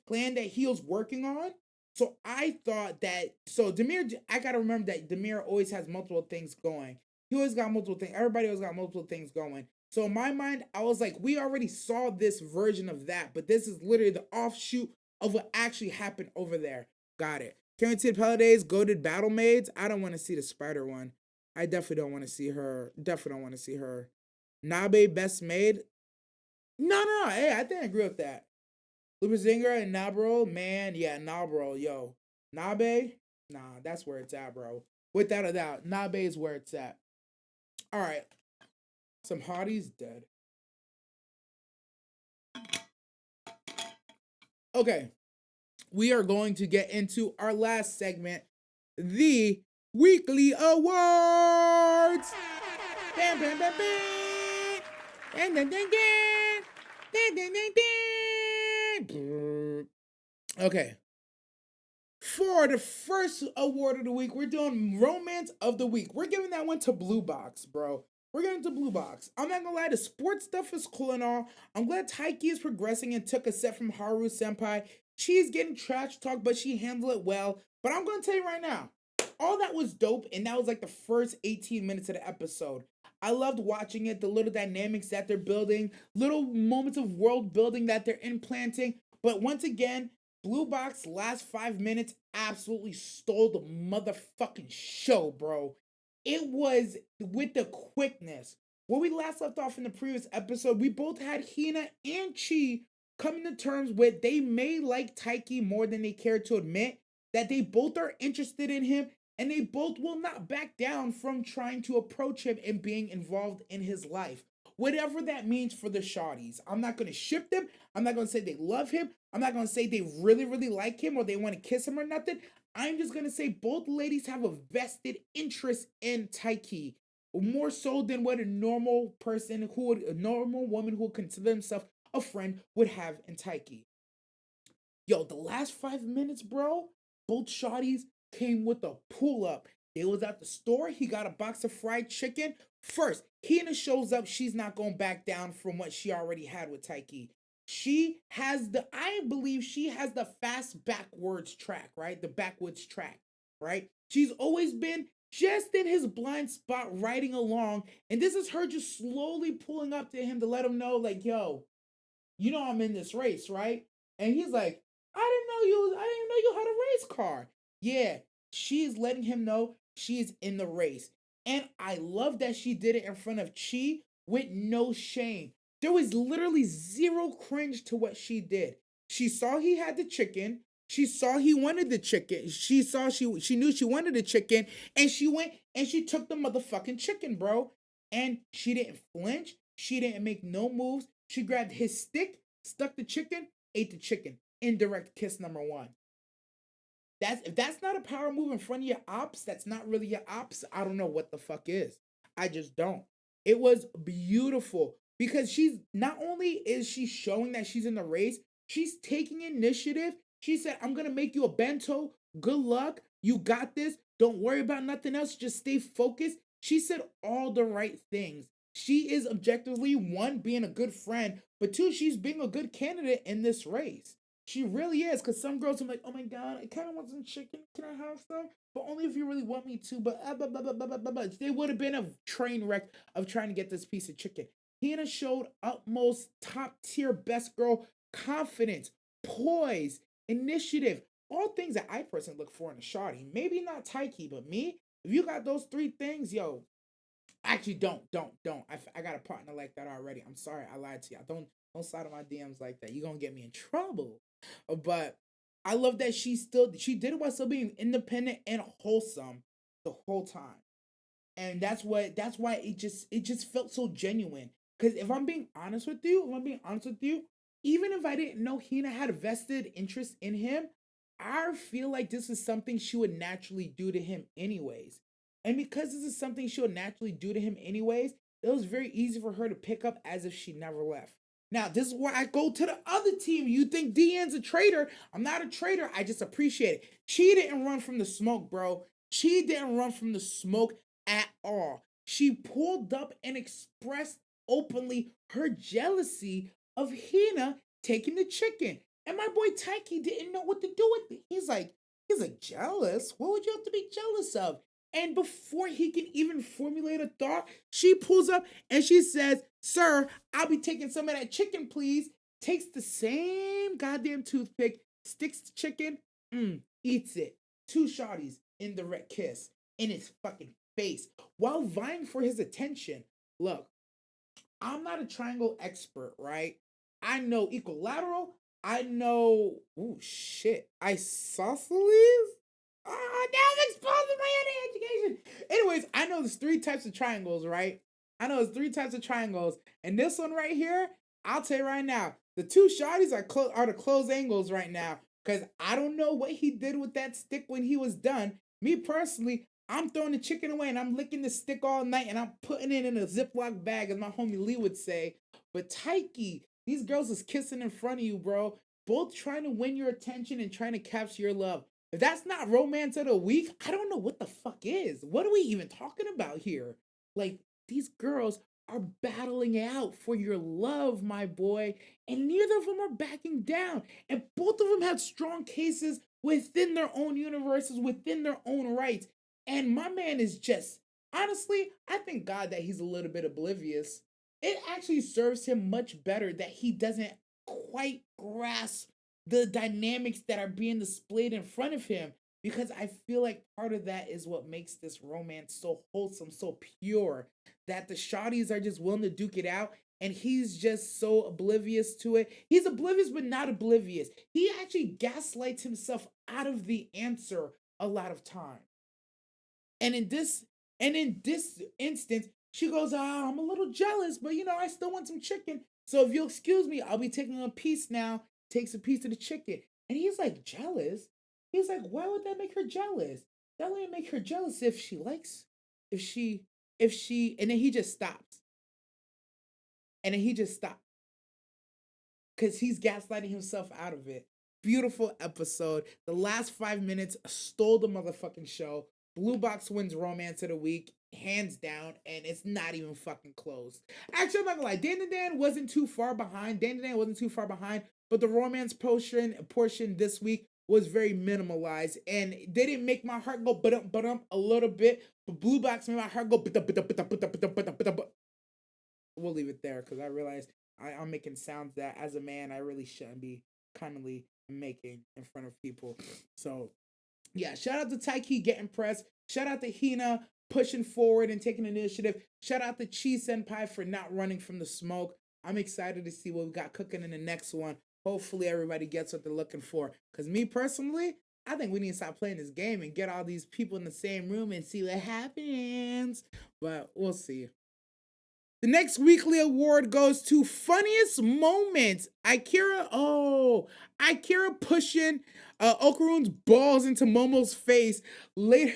Speaker 1: plan that he was working on. So I thought that Demir, I gotta remember that Demir always has multiple things going. He always got multiple things. Everybody always got multiple things going. So in my mind, I was like, we already saw this version of that, but this is literally the offshoot of what actually happened over there. Got it. Can we see the Pleiades, goated battle maids? I don't want to see the spider one. I definitely don't want to see her. Nabe best maid? No. Hey, I think I agree with that. Lubrizinger and Nabro, man, yeah, Nabro, yo. Nabe? Nah, that's where it's at, bro. Without a doubt, Nabe is where it's at. All right. Some hotties dead. Okay. We are going to get into our last segment, the weekly awards. Bam, bam, bam, bam. Ding, ding, ding, ding. Ding, ding, ding, ding. Okay. For the first award of the week, we're doing Romance of the Week. We're giving that one to Blue Box, bro. We're getting to Blue Box. I'm not gonna lie, the sports stuff is cool and all. I'm glad Taiki is progressing and took a set from Haru Senpai. She's getting trash talk, but she handled it well. But I'm gonna tell you right now, all that was dope, and that was like the first 18 minutes of the episode. I loved watching it, the little dynamics that they're building, little moments of world building that they're implanting. But once again, Blue Box last 5 minutes absolutely stole the motherfucking show, bro. It was with the quickness. When we last left off in the previous episode, we both had Hina and Chi coming to terms with they may like Taiki more than they care to admit, that they both are interested in him, and they both will not back down from trying to approach him and being involved in his life. Whatever that means for the shawties. I'm not going to ship them. I'm not going to say they love him. I'm not going to say they really, really like him or they want to kiss him or nothing. I'm just going to say both ladies have a vested interest in Taiki. More so than what a normal woman who would consider himself a friend would have in Taiki. Yo, the last 5 minutes, bro, both shawties came with a pull-up. They was at the store. He got a box of fried chicken. First, Hina shows up. She's not going back down from what she already had with Taiki. I believe she has the fast backwards track, right? The backwoods track, right? She's always been just in his blind spot riding along. And this is her just slowly pulling up to him to let him know, like, yo, you know I'm in this race, right? And he's like, I didn't know you how to car. Yeah, she is letting him know she is in the race. And I love that she did it in front of Chi with no shame. There was literally zero cringe to what she did. She saw he had the chicken. She saw he wanted the chicken. She knew she wanted the chicken, and she went and she took the motherfucking chicken, bro. And she didn't flinch. She didn't make no moves. She grabbed his stick, stuck the chicken, ate the chicken. Indirect kiss number one. If that's not a power move in front of your ops, that's not really your ops. I don't know what the fuck is. I just don't. It was beautiful because she's not only is she showing that she's in the race, she's taking initiative. She said, "I'm gonna make you a bento. Good luck. You got this. Don't worry about nothing else. Just stay focused." She said all the right things. She is objectively, one, being a good friend, but two, she's being a good candidate in this race. She really is, because some girls are like, "Oh my god, I kind of want some chicken. Can I have some? But only if you really want me to." But blah, blah, blah, blah, blah, blah, blah. They would have been a train wreck of trying to get this piece of chicken. Hina showed utmost top tier best girl confidence, poise, initiative, all things that I personally look for in a shawty. Maybe not Taiki, but me. If you got those three things, yo, actually, don't. I got a partner like that already. I'm sorry, I lied to you. Don't slide on my DMs like that. You're gonna get me in trouble. But I love that she did it while still being independent and wholesome the whole time. And that's why it just felt so genuine. Because if I'm being honest with you, even if I didn't know Hina had a vested interest in him, I feel like this is something she would naturally do to him anyways. And because this is something she would naturally do to him anyways, it was very easy for her to pick up as if she never left. Now, this is where I go to the other team. You think Deanne's a traitor? I'm not a traitor. I just appreciate it. She didn't run from the smoke, bro. She didn't run from the smoke at all. She pulled up and expressed openly her jealousy of Hina taking the chicken. And my boy Taiki didn't know what to do with it. He's like, jealous? What would you have to be jealous of? And before he can even formulate a thought, she pulls up and she says, "Sir, I'll be taking some of that chicken, please." Takes the same goddamn toothpick, sticks the chicken, eats it. Two shotties in the red kiss in his fucking face while vying for his attention. Look, I'm not a triangle expert, right? I know equilateral. I know, oh shit, isosceles. Ah, now I'm exposing my education. Anyways, I know there's three types of triangles, right? I know there's three types of triangles, and this one right here, I'll tell you right now, the two shotties are the close angles right now, because I don't know what he did with that stick when he was done. Me personally, I'm throwing the chicken away and I'm licking the stick all night and I'm putting it in a Ziploc bag, as my homie Lee would say. But Taiki, these girls is kissing in front of you, bro. Both trying to win your attention and trying to capture your love. If that's not romance of the week, I don't know what the fuck is. What are we even talking about here? Like, these girls are battling out for your love, my boy, and neither of them are backing down. And both of them have strong cases within their own universes, within their own rights. And my man is just, honestly, I thank God that he's a little bit oblivious. It actually serves him much better that he doesn't quite grasp the dynamics that are being displayed in front of him, because I feel like part of that is what makes this romance so wholesome, so pure, that the shotties are just willing to duke it out and he's just so oblivious to it. He's oblivious but not oblivious. He actually gaslights himself out of the answer a lot of time. And in this instance, she goes, "Ah, I'm a little jealous, but I still want some chicken. So if you'll excuse me, I'll be taking a piece now." Takes a piece of the chicken. And he's like, "Jealous?" He's like, "Why would that make her jealous? That wouldn't make her jealous if she likes, if she, and then he just stops. And then he just stops. Because he's gaslighting himself out of it. Beautiful episode. The last 5 minutes stole the motherfucking show. Blue Box wins romance of the week, hands down, and it's not even fucking close. Actually, I'm not gonna lie. Dan wasn't too far behind. Dan wasn't too far behind, but the romance portion this week was very minimalized, and they didn't make my heart go but a little bit. But Blue Box made my heart go but. We'll leave it there because I realize I'm making sounds that as a man I really shouldn't be commonly making in front of people. So Yeah, shout out to Taiki getting pressed. Shout out to Hina pushing forward and taking initiative. Shout out to Chi Senpai for not running from the smoke. I'm excited to see what we got cooking in the next one. Hopefully everybody gets what they're looking for. Because me personally, I think we need to stop playing this game and get all these people in the same room and see what happens. But we'll see. The next weekly award goes to funniest moments. Akira pushing Okarune's balls into Momo's face later.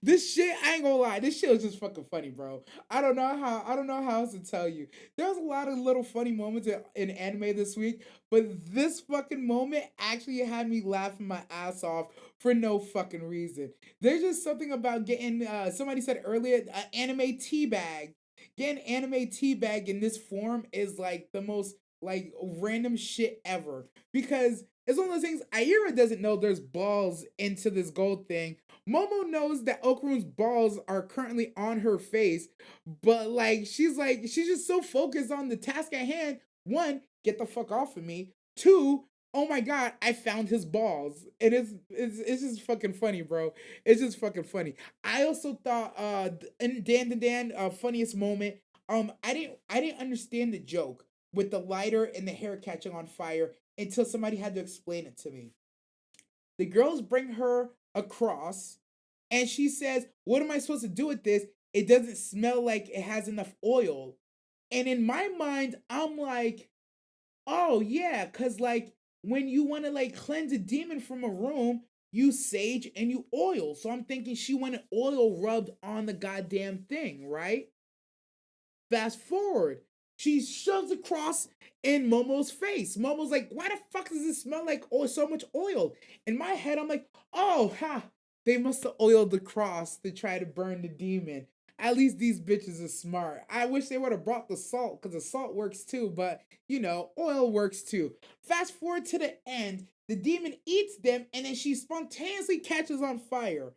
Speaker 1: This shit, I ain't gonna lie, this shit was just fucking funny, bro. I don't know how else to tell you. There's a lot of little funny moments in anime this week, but this fucking moment actually had me laughing my ass off for no fucking reason. There's just something about getting somebody said earlier, anime teabag. Getting anime teabag in this form is like the most like random shit ever. Because it's one of those things, Aira doesn't know there's balls into this gold thing. Momo knows that Okarune's balls are currently on her face, but she's just so focused on the task at hand. One, get the fuck off of me. Two, oh my god, I found his balls. It's just fucking funny, bro. It's just fucking funny. I also thought in Dan funniest moment, I didn't understand the joke with the lighter and the hair catching on fire until somebody had to explain it to me. The girls bring her across and she says, "What am I supposed to do with this? It doesn't smell like it has enough oil." And in my mind, I'm like, oh yeah, cause when you want to cleanse a demon from a room, you sage and you oil. So I'm thinking she wanted oil rubbed on the goddamn thing, right? Fast forward, she shoves a cross in Momo's face. Momo's like, "Why the fuck does it smell like so much oil?" In my head, I'm like, "Oh, ha! They must have oiled the cross to try to burn the demon." At least these bitches are smart. I wish they would have brought the salt because the salt works too, but oil works too. Fast forward to the end, the demon eats them and then she spontaneously catches on fire.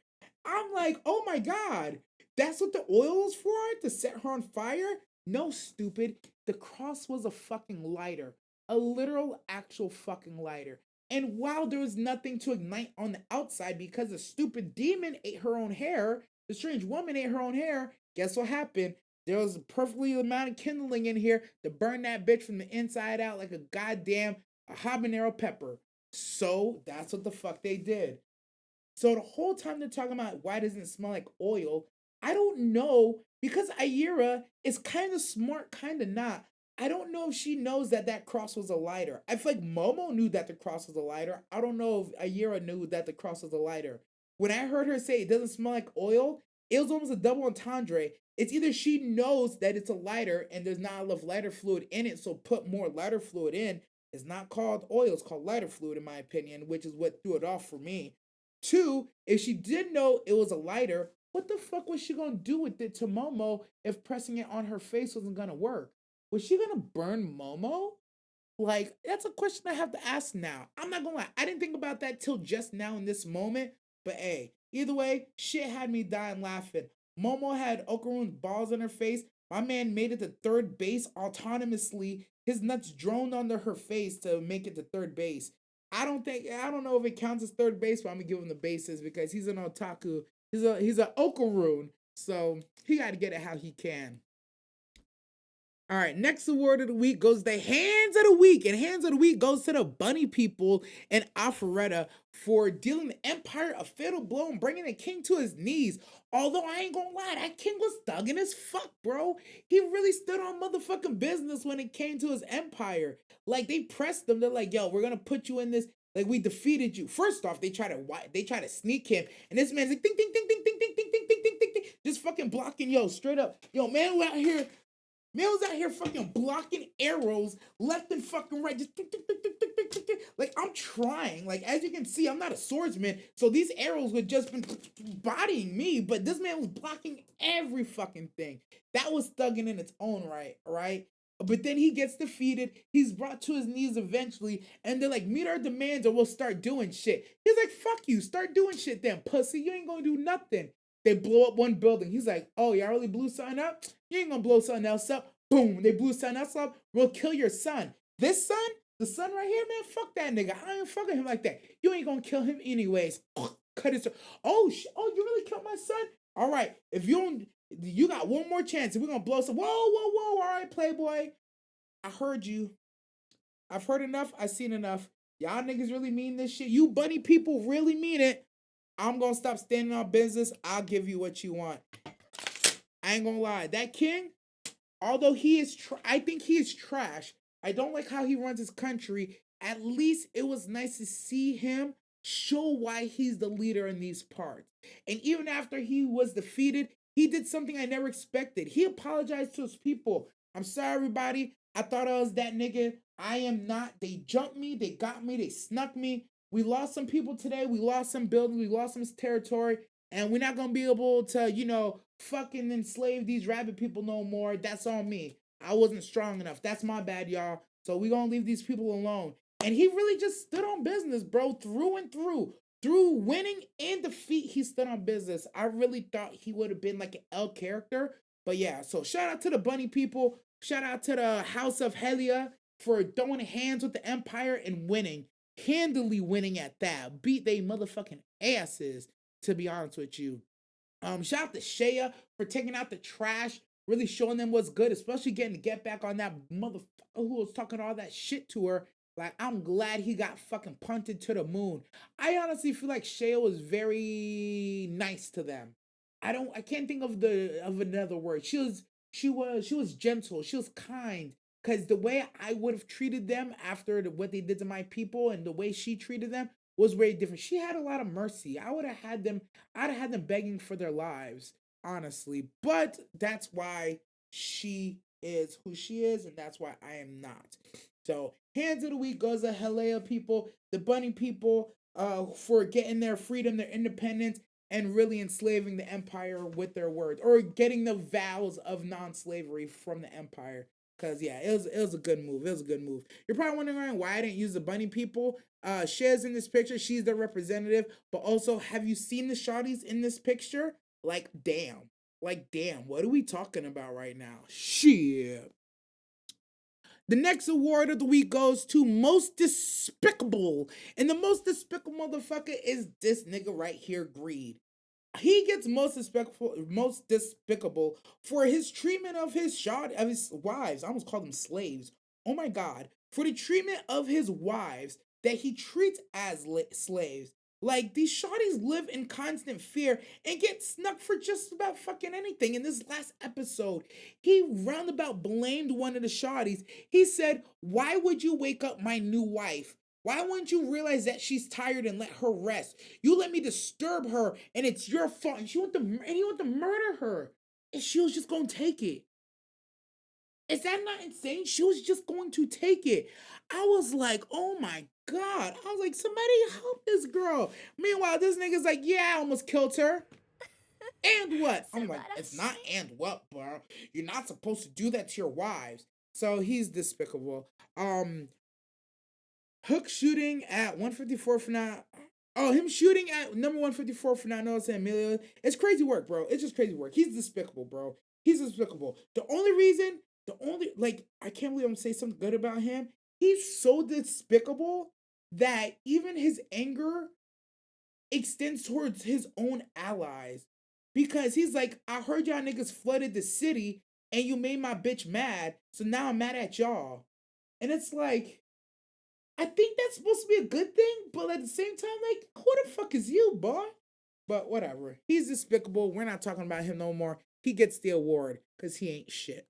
Speaker 1: I'm like, oh my god, that's what the oil is for? To set her on fire? No, stupid. The cross was a fucking lighter. A literal, actual fucking lighter. And while there was nothing to ignite on the outside because the stupid demon ate her own hair, the strange woman ate her own hair, guess what happened? There was a perfectly amount of kindling in here to burn that bitch from the inside out like a goddamn habanero pepper. So that's what the fuck they did. So the whole time they're talking about why doesn't it smell like oil, I don't know because Aira is kind of smart, kind of not. I don't know if she knows that that cross was a lighter. I feel like Momo knew that the cross was a lighter. I don't know if Aira knew that the cross was a lighter. When I heard her say it doesn't smell like oil, it was almost a double entendre. It's either she knows that it's a lighter and there's not enough lighter fluid in it, so put more lighter fluid in. It's not called oil, it's called lighter fluid, in my opinion, which is what threw it off for me. Two, if she did know it was a lighter, what the fuck was she gonna do with it to Momo if pressing it on her face wasn't gonna work? Was she gonna burn Momo? That's a question I have to ask now. I'm not gonna lie, I didn't think about that till just now in this moment, but hey, either way, shit had me dying laughing. Momo had Okarune's balls on her face. My man made it to third base autonomously. His nuts droned onto her face to make it to third base. I don't know if it counts as third base, but I'm gonna give him the bases because he's an otaku. He's a Okarune, so he got to get it how he can. All right, next award of the week goes the Hands of the Week, and Hands of the Week goes to the bunny people in Alpharetta for dealing the Empire a fatal blow and bringing the king to his knees. Although I ain't gonna lie, that king was thugging as fuck, bro. He really stood on motherfucking business when it came to his empire. They pressed him. They're like, "Yo, we're gonna put you in this. We defeated you." First off, they try to sneak him, and this man's like, "Ding, ding, ding, ding, ding, ding, ding, ding, ding, ding, ding, ding," just fucking blocking, yo, straight up, yo, man, we're out here. Man was out here fucking blocking arrows left and fucking right. Just I'm trying. As you can see, I'm not a swordsman, so these arrows would just been bodying me, but this man was blocking every fucking thing. That was thugging in its own right, right? But then he gets defeated. He's brought to his knees eventually, and they're like, "Meet our demands or we'll start doing shit." He's like, "Fuck you, start doing shit then, pussy. You ain't gonna do nothing." They blow up one building. He's like, "Oh, y'all really blew something up? You ain't gonna blow something else up." Boom, they blew something else up. "We'll kill your son." This son? The son right here, man, fuck that nigga. I ain't fucking him like that. You ain't gonna kill him anyways. cut his. Oh, oh, you really killed my son? All right, if you don't, you got one more chance, and we're gonna blow some. Whoa, whoa, whoa! All right, Playboy, I heard you. I've heard enough. I've seen enough. Y'all niggas really mean this shit. You bunny people really mean it. I'm gonna stop standing on business. I'll give you what you want. I ain't gonna lie. That king, although he is, I think he is trash. I don't like how he runs his country. At least it was nice to see him show why he's the leader in these parts. And even after he was defeated, he did something I never expected. He apologized to his people. I'm sorry, everybody. I thought I was that nigga. I am not. They jumped me. They got me. They snuck me. We lost some people today. We lost some buildings. We lost some territory. And we're not going to be able to, you know, fucking enslave these rabbit people no more. That's on me. I wasn't strong enough. That's my bad, y'all. So we're going to leave these people alone. And he really just stood on business, bro, through and through. Through winning and defeat, he stood on business. I really thought he would have been like an L character. But yeah, so shout out to the bunny people. Shout out to the House of Helia for throwing hands with the Empire and winning. Handily winning at that. Beat they motherfucking asses, to be honest with you. Shout out to Shea for taking out the trash, really showing them what's good, especially getting to get back on that motherfucker who was talking all that shit to her. Like, I'm glad he got fucking punted to the moon. I honestly feel like Shea was very nice to them. I can't think of another word. She was gentle. She was kind. Cause the way I would have treated them after what they did to my people and the way she treated them was very different. She had a lot of mercy. I'd have had them begging for their lives, honestly. But that's why she is who she is, and that's why I am not. So, hands of the week goes to Helea people, the bunny people, for getting their freedom, their independence, and really enslaving the empire with their words, or getting the vows of non-slavery from the empire. Cause yeah, it was a good move. It was a good move. You're probably wondering why I didn't use the bunny people. Shay's in this picture. She's the representative. But also, have you seen the shawties in this picture? Like damn. What are we talking about right now? Shit. The next award of the week goes to Most Despicable. And the most despicable motherfucker is this nigga right here, Greed. He gets most despicable for his treatment of his wives. I almost called them slaves. Oh my god. For the treatment of his wives that he treats as slaves. Like, these shawties live in constant fear and get snuck for just about fucking anything. In this last episode, he roundabout blamed one of the shawties. He said, "Why would you wake up my new wife? Why wouldn't you realize that she's tired and let her rest? You let me disturb her, and it's your fault." And he wanted to murder her, and she was just gonna take it. Is that not insane? She was just going to take it. I was like, oh my god. I was like, somebody help this girl. Meanwhile, this nigga's like, yeah, I almost killed her. And what? I'm like, it's not and what, bro. You're not supposed to do that to your wives. So he's despicable. Hook shooting at 154 for not. Oh, him shooting at number 154 for not noticing Emilio. It's crazy work, bro. It's just crazy work. He's despicable, bro. He's despicable. I can't believe I'm saying something good about him. He's so despicable that even his anger extends towards his own allies. Because he's like, I heard y'all niggas flooded the city and you made my bitch mad, so now I'm mad at y'all. And it's like, I think that's supposed to be a good thing, but at the same time, like, who the fuck is you, boy? But whatever. He's despicable. We're not talking about him no more. He gets the award because he ain't shit.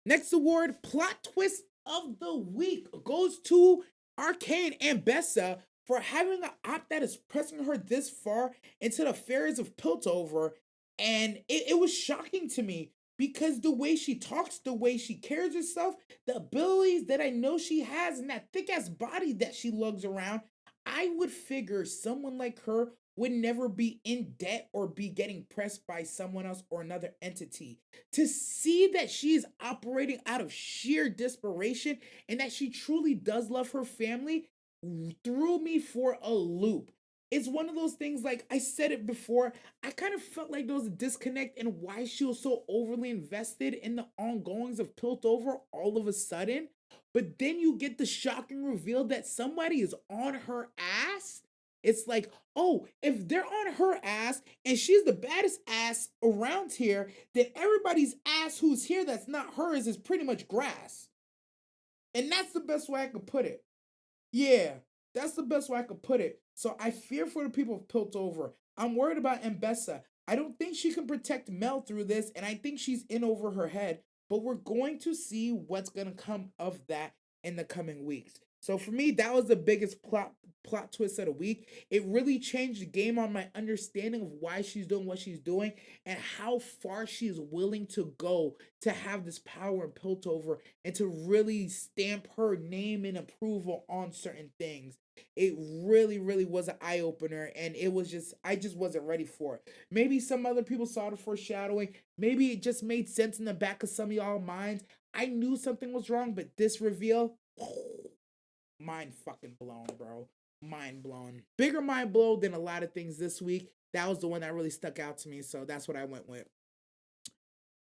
Speaker 1: Next award, plot twist of the week, goes to Arcane and Bessa for having an op that is pressing her this far into the affairs of Piltover. And it was shocking to me because the way she talks, the way she carries herself, the abilities that I know she has, and that thick ass body that she lugs around, I would figure someone like her would never be in debt or be getting pressed by someone else or another entity. To see that she's operating out of sheer desperation and that she truly does love her family threw me for a loop. It's one of those things, like I said it before, I kind of felt like there was a disconnect in why she was so overly invested in the ongoings of Piltover all of a sudden. But then you get the shocking reveal that somebody is on her ass. It's like, oh, if they're on her ass and she's the baddest ass around here, then everybody's ass who's here that's not hers is pretty much grass. And that's the best way I could put it. Yeah, that's the best way I could put it. So I fear for the people of Piltover. I'm worried about Mbessa. I don't think she can protect Mel through this, and I think she's in over her head. But we're going to see what's going to come of that in the coming weeks. So for me, that was the biggest plot twist of the week. It really changed the game on my understanding of why she's doing what she's doing and how far she is willing to go to have this power in Piltover and to really stamp her name and approval on certain things. It really, really was an eye opener, and it was just, I just wasn't ready for it. Maybe some other people saw the foreshadowing. Maybe it just made sense in the back of some of y'all minds. I knew something was wrong, but this reveal, mind fucking blown, bro. Mind blown. Bigger mind blow than a lot of things this week. That was the one that really stuck out to me, so that's what I went with.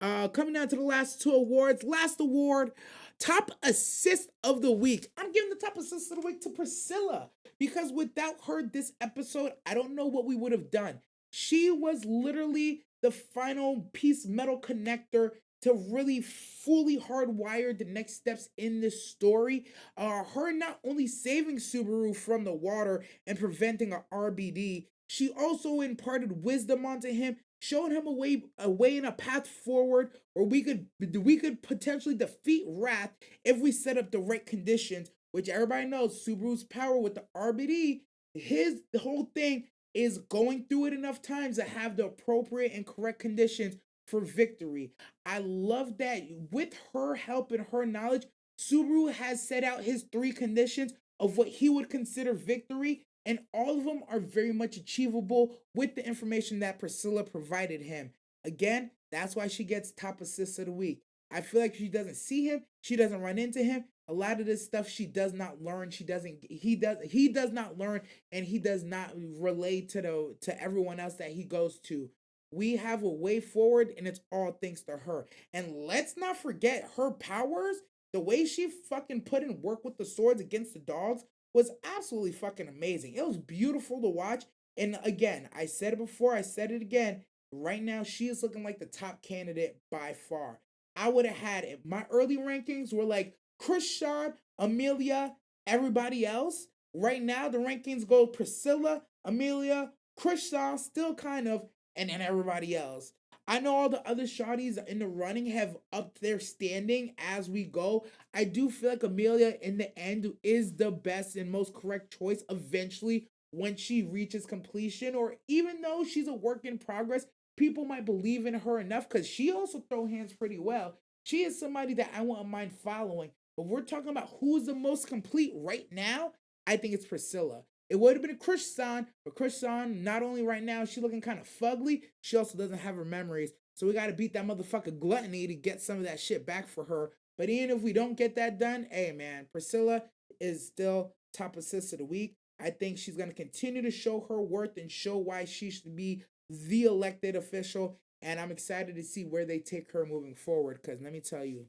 Speaker 1: Coming down to the last two awards. Last award, top assist of the week. I'm giving the top assist of the week to Priscilla because without her this episode, I don't know what we would have done. She was literally the final piece metal connector to really fully hardwire the next steps in this story. Her not only saving Subaru from the water and preventing an RBD, she also imparted wisdom onto him, showed him a way and a path forward where we could potentially defeat Wrath if we set up the right conditions, which everybody knows Subaru's power with the RBD, the whole thing is going through it enough times to have the appropriate and correct conditions for victory. I love that with her help and her knowledge, Subaru has set out his 3 conditions of what he would consider victory, and all of them are very much achievable with the information that Priscilla provided him. Again, that's why she gets top assist of the week. I feel like she doesn't see him, she doesn't run into him. A lot of this stuff she does not learn. He does not learn, and he does not relate to everyone else that he goes to. We have a way forward, and it's all thanks to her. And let's not forget her powers. The way she fucking put in work with the swords against the dogs was absolutely fucking amazing. It was beautiful to watch. And again, I said it before, I said it again. Right now, she is looking like the top candidate by far. I would have had it. My early rankings were like Krishan, Amelia, everybody else. Right now, the rankings go Priscilla, Amelia, Krishan, still kind of, and then everybody else. I know all the other shawties in the running have upped their standing as we go. I do feel like Amelia in the end is the best and most correct choice eventually when she reaches completion, or even though she's a work in progress, people might believe in her enough because she also throw hands pretty well. She is somebody that I wouldn't mind following. But we're talking about who's the most complete right now. I think it's Priscilla. It would have been a Krishan, but Krishan, not only right now, she looking kind of fugly, she also doesn't have her memories. So we got to beat that motherfucker gluttony to get some of that shit back for her. But even if we don't get that done, hey man, Priscilla is still top assist of the week. I think she's going to continue to show her worth and show why she should be the elected official. And I'm excited to see where they take her moving forward. Because let me tell you,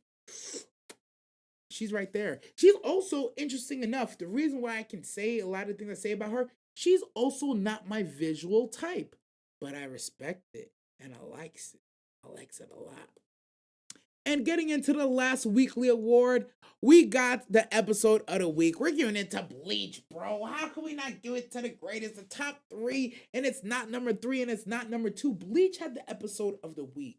Speaker 1: she's right there. She's also interesting enough. The reason why I can say a lot of things I say about her, she's also not my visual type, but I respect it and I likes it. I likes it a lot. And getting into the last weekly award, we got the episode of the week. We're giving it to Bleach, bro. How can we not give it to the greatest? The top 3, and it's not number 3, and it's not number 2. Bleach had the episode of the week.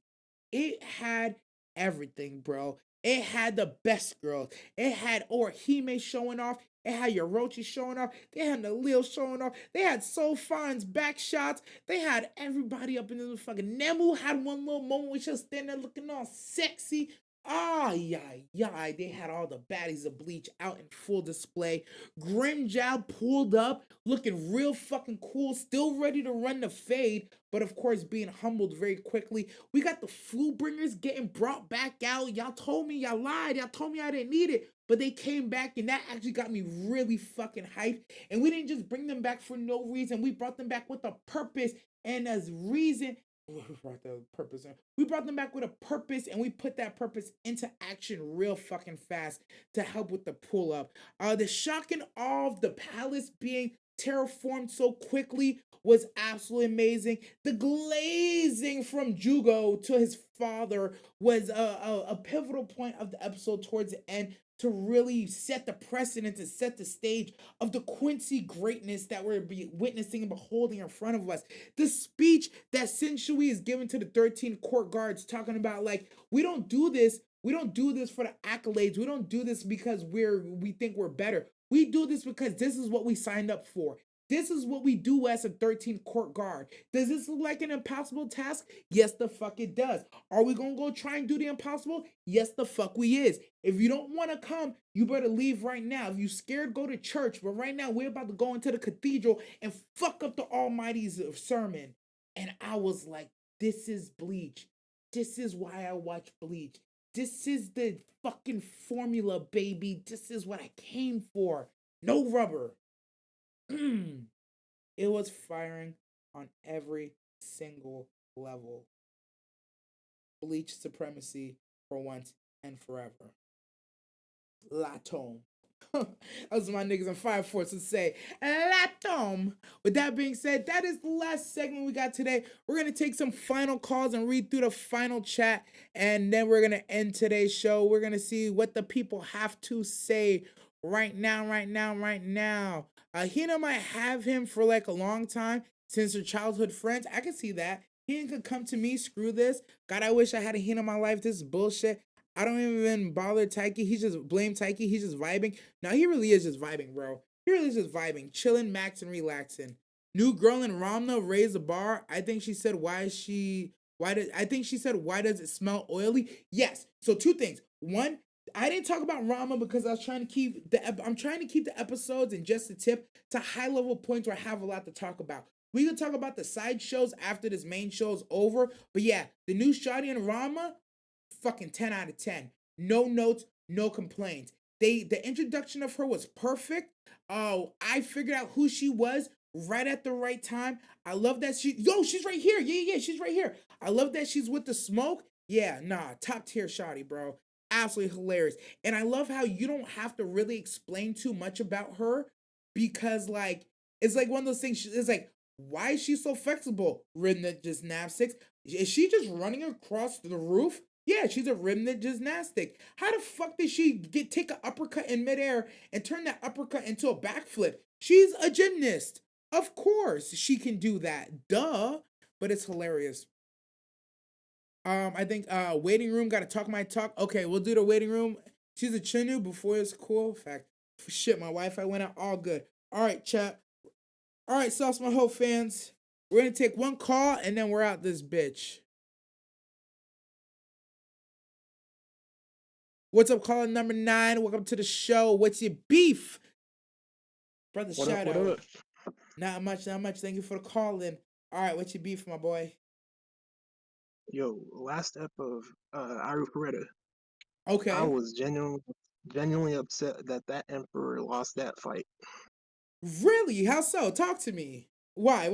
Speaker 1: It had everything, bro. It had the best girls. It had Orihime showing off. It had Yorochi showing off. They had Nalil showing off. They had So Fine's back shots. They had everybody up in the fucking Nemu had one little moment where she was standing there looking all sexy. Ah, yeah. They had all the baddies of Bleach out in full display. Grimjow pulled up, looking real fucking cool, still ready to run the fade, but of course being humbled very quickly. We got the Flu Bringers getting brought back out. Y'all told me y'all lied. Y'all told me I didn't need it, but they came back, and that actually got me really fucking hyped. And we didn't just bring them back for no reason. We brought them back with a purpose and a reason. We brought them back with a purpose, and we put that purpose into action real fucking fast to help with the pull up. The shock and awe of the palace being terraformed so quickly was absolutely amazing. The glazing from Jugo to his father was a pivotal point of the episode towards the end to really set the precedent, to set the stage of the Quincy greatness that we're witnessing and beholding in front of us. The speech that Senshui is giving to the 13 court guards, talking about like, we don't do this for the accolades. We don't do this because we think we're better. We do this because this is what we signed up for. This is what we do as a 13th court guard. Does this look like an impossible task? Yes, the fuck it does. Are we gonna go try and do the impossible? Yes, the fuck we is. If you don't want to come, you better leave right now. If you scared, go to church. But right now, we're about to go into the cathedral and fuck up the Almighty's sermon. And I was like, this is Bleach. This is why I watch Bleach. This is the fucking formula, baby. This is what I came for. No rubber. It was firing on every single level. Bleach supremacy for once and forever. Latom. That's what my niggas in Fire Force would say. Latom. With that being said, that is the last segment we got today. We're going to take some final calls and read through the final chat, and then we're going to end today's show. We're going to see what the people have to say right now. Hina might have him for like a long time since they're childhood friends. I can see that. Hina could come to me, screw this. God, I wish I had a Hina in my life. This is bullshit. I don't even bother Taiki. He's just blame Taiki. He's just vibing. No, he really is just vibing, bro. He really is just vibing, chilling, maxing, relaxing. New girl in Ramna raised the bar. I think she said, why does it smell oily? Yes. So two things. One, I didn't talk about Rama because I'm trying to keep the episodes and just the tip to high level points where I have a lot to talk about. We can talk about the side shows after this main show is over. But yeah, the new Shadi and Rama, fucking 10 out of 10. No notes, no complaints. The introduction of her was perfect. Oh, I figured out who she was right at the right time. I love that she's right here. Yeah, she's right here. I love that she's with the smoke. Yeah, nah, top tier Shadi, bro. Absolutely hilarious. And I love how you don't have to really explain too much about her because like it's like one of those things. It's like, why is she so flexible? Rhythmic gymnastics. Is she just running across the roof? Yeah, she's a rhythmic gymnastic. How the fuck did she take an uppercut in midair and turn that uppercut into a backflip? She's a gymnast. Of course she can do that. Duh. But it's hilarious. I think waiting room gotta talk my talk. Okay, we'll do the waiting room. She's a Chinu before it's cool. Fact. Shit, my Wi-Fi went out. All good. Alright, chat. Alright, Sauce Maho fans. We're gonna take one call and then we're out this bitch. What's up, caller number 9? Welcome to the show. What's your beef? Brother, shout out.
Speaker 4: What up?
Speaker 1: Not much. Thank you for the call in. Alright, what's your beef, my boy?
Speaker 4: Yo, last ep of AIRA JUGGLES.
Speaker 1: Okay.
Speaker 4: I was genuinely upset that emperor lost that fight.
Speaker 1: Really? How so? Talk to me. Why?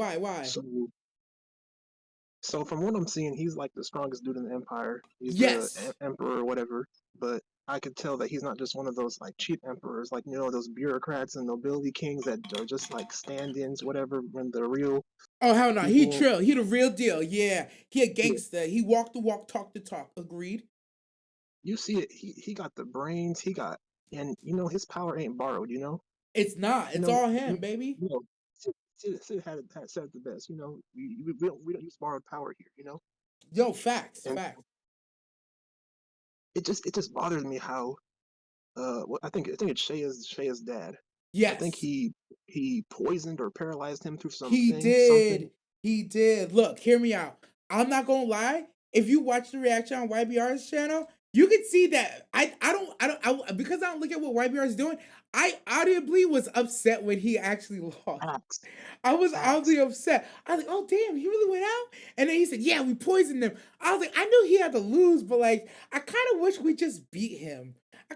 Speaker 4: So from what I'm seeing, he's like the strongest dude in the empire. He's
Speaker 1: Yes.
Speaker 4: the emperor or whatever. But I could tell that he's not just one of those like cheap emperors, like those bureaucrats and nobility kings that are just like stand-ins, whatever. When the real
Speaker 1: Oh hell no, he
Speaker 4: people-
Speaker 1: trill. He the real deal. Yeah, he a gangster. He walk the walk, talk the talk. Agreed.
Speaker 4: you see it, he got the brains. And his power ain't borrowed.
Speaker 1: It's not. It's all him, baby.
Speaker 4: Sid had said it the best. We don't use borrowed power here.
Speaker 1: Yo, facts.
Speaker 4: And it just bothers me how I think it's Shaya's dad.
Speaker 1: Yes.
Speaker 4: I think he poisoned or paralyzed him through something.
Speaker 1: He did. He did. Look, hear me out. I'm not gonna lie. If you watch the reaction on YBR's channel, you can see that I because I don't look at what YBR is doing. I audibly was upset when he actually lost. I was audibly upset. I was like, oh damn, he really went out? And then he said, yeah, we poisoned him. I was like, I knew he had to lose, but like, I kind of wish we just beat him. I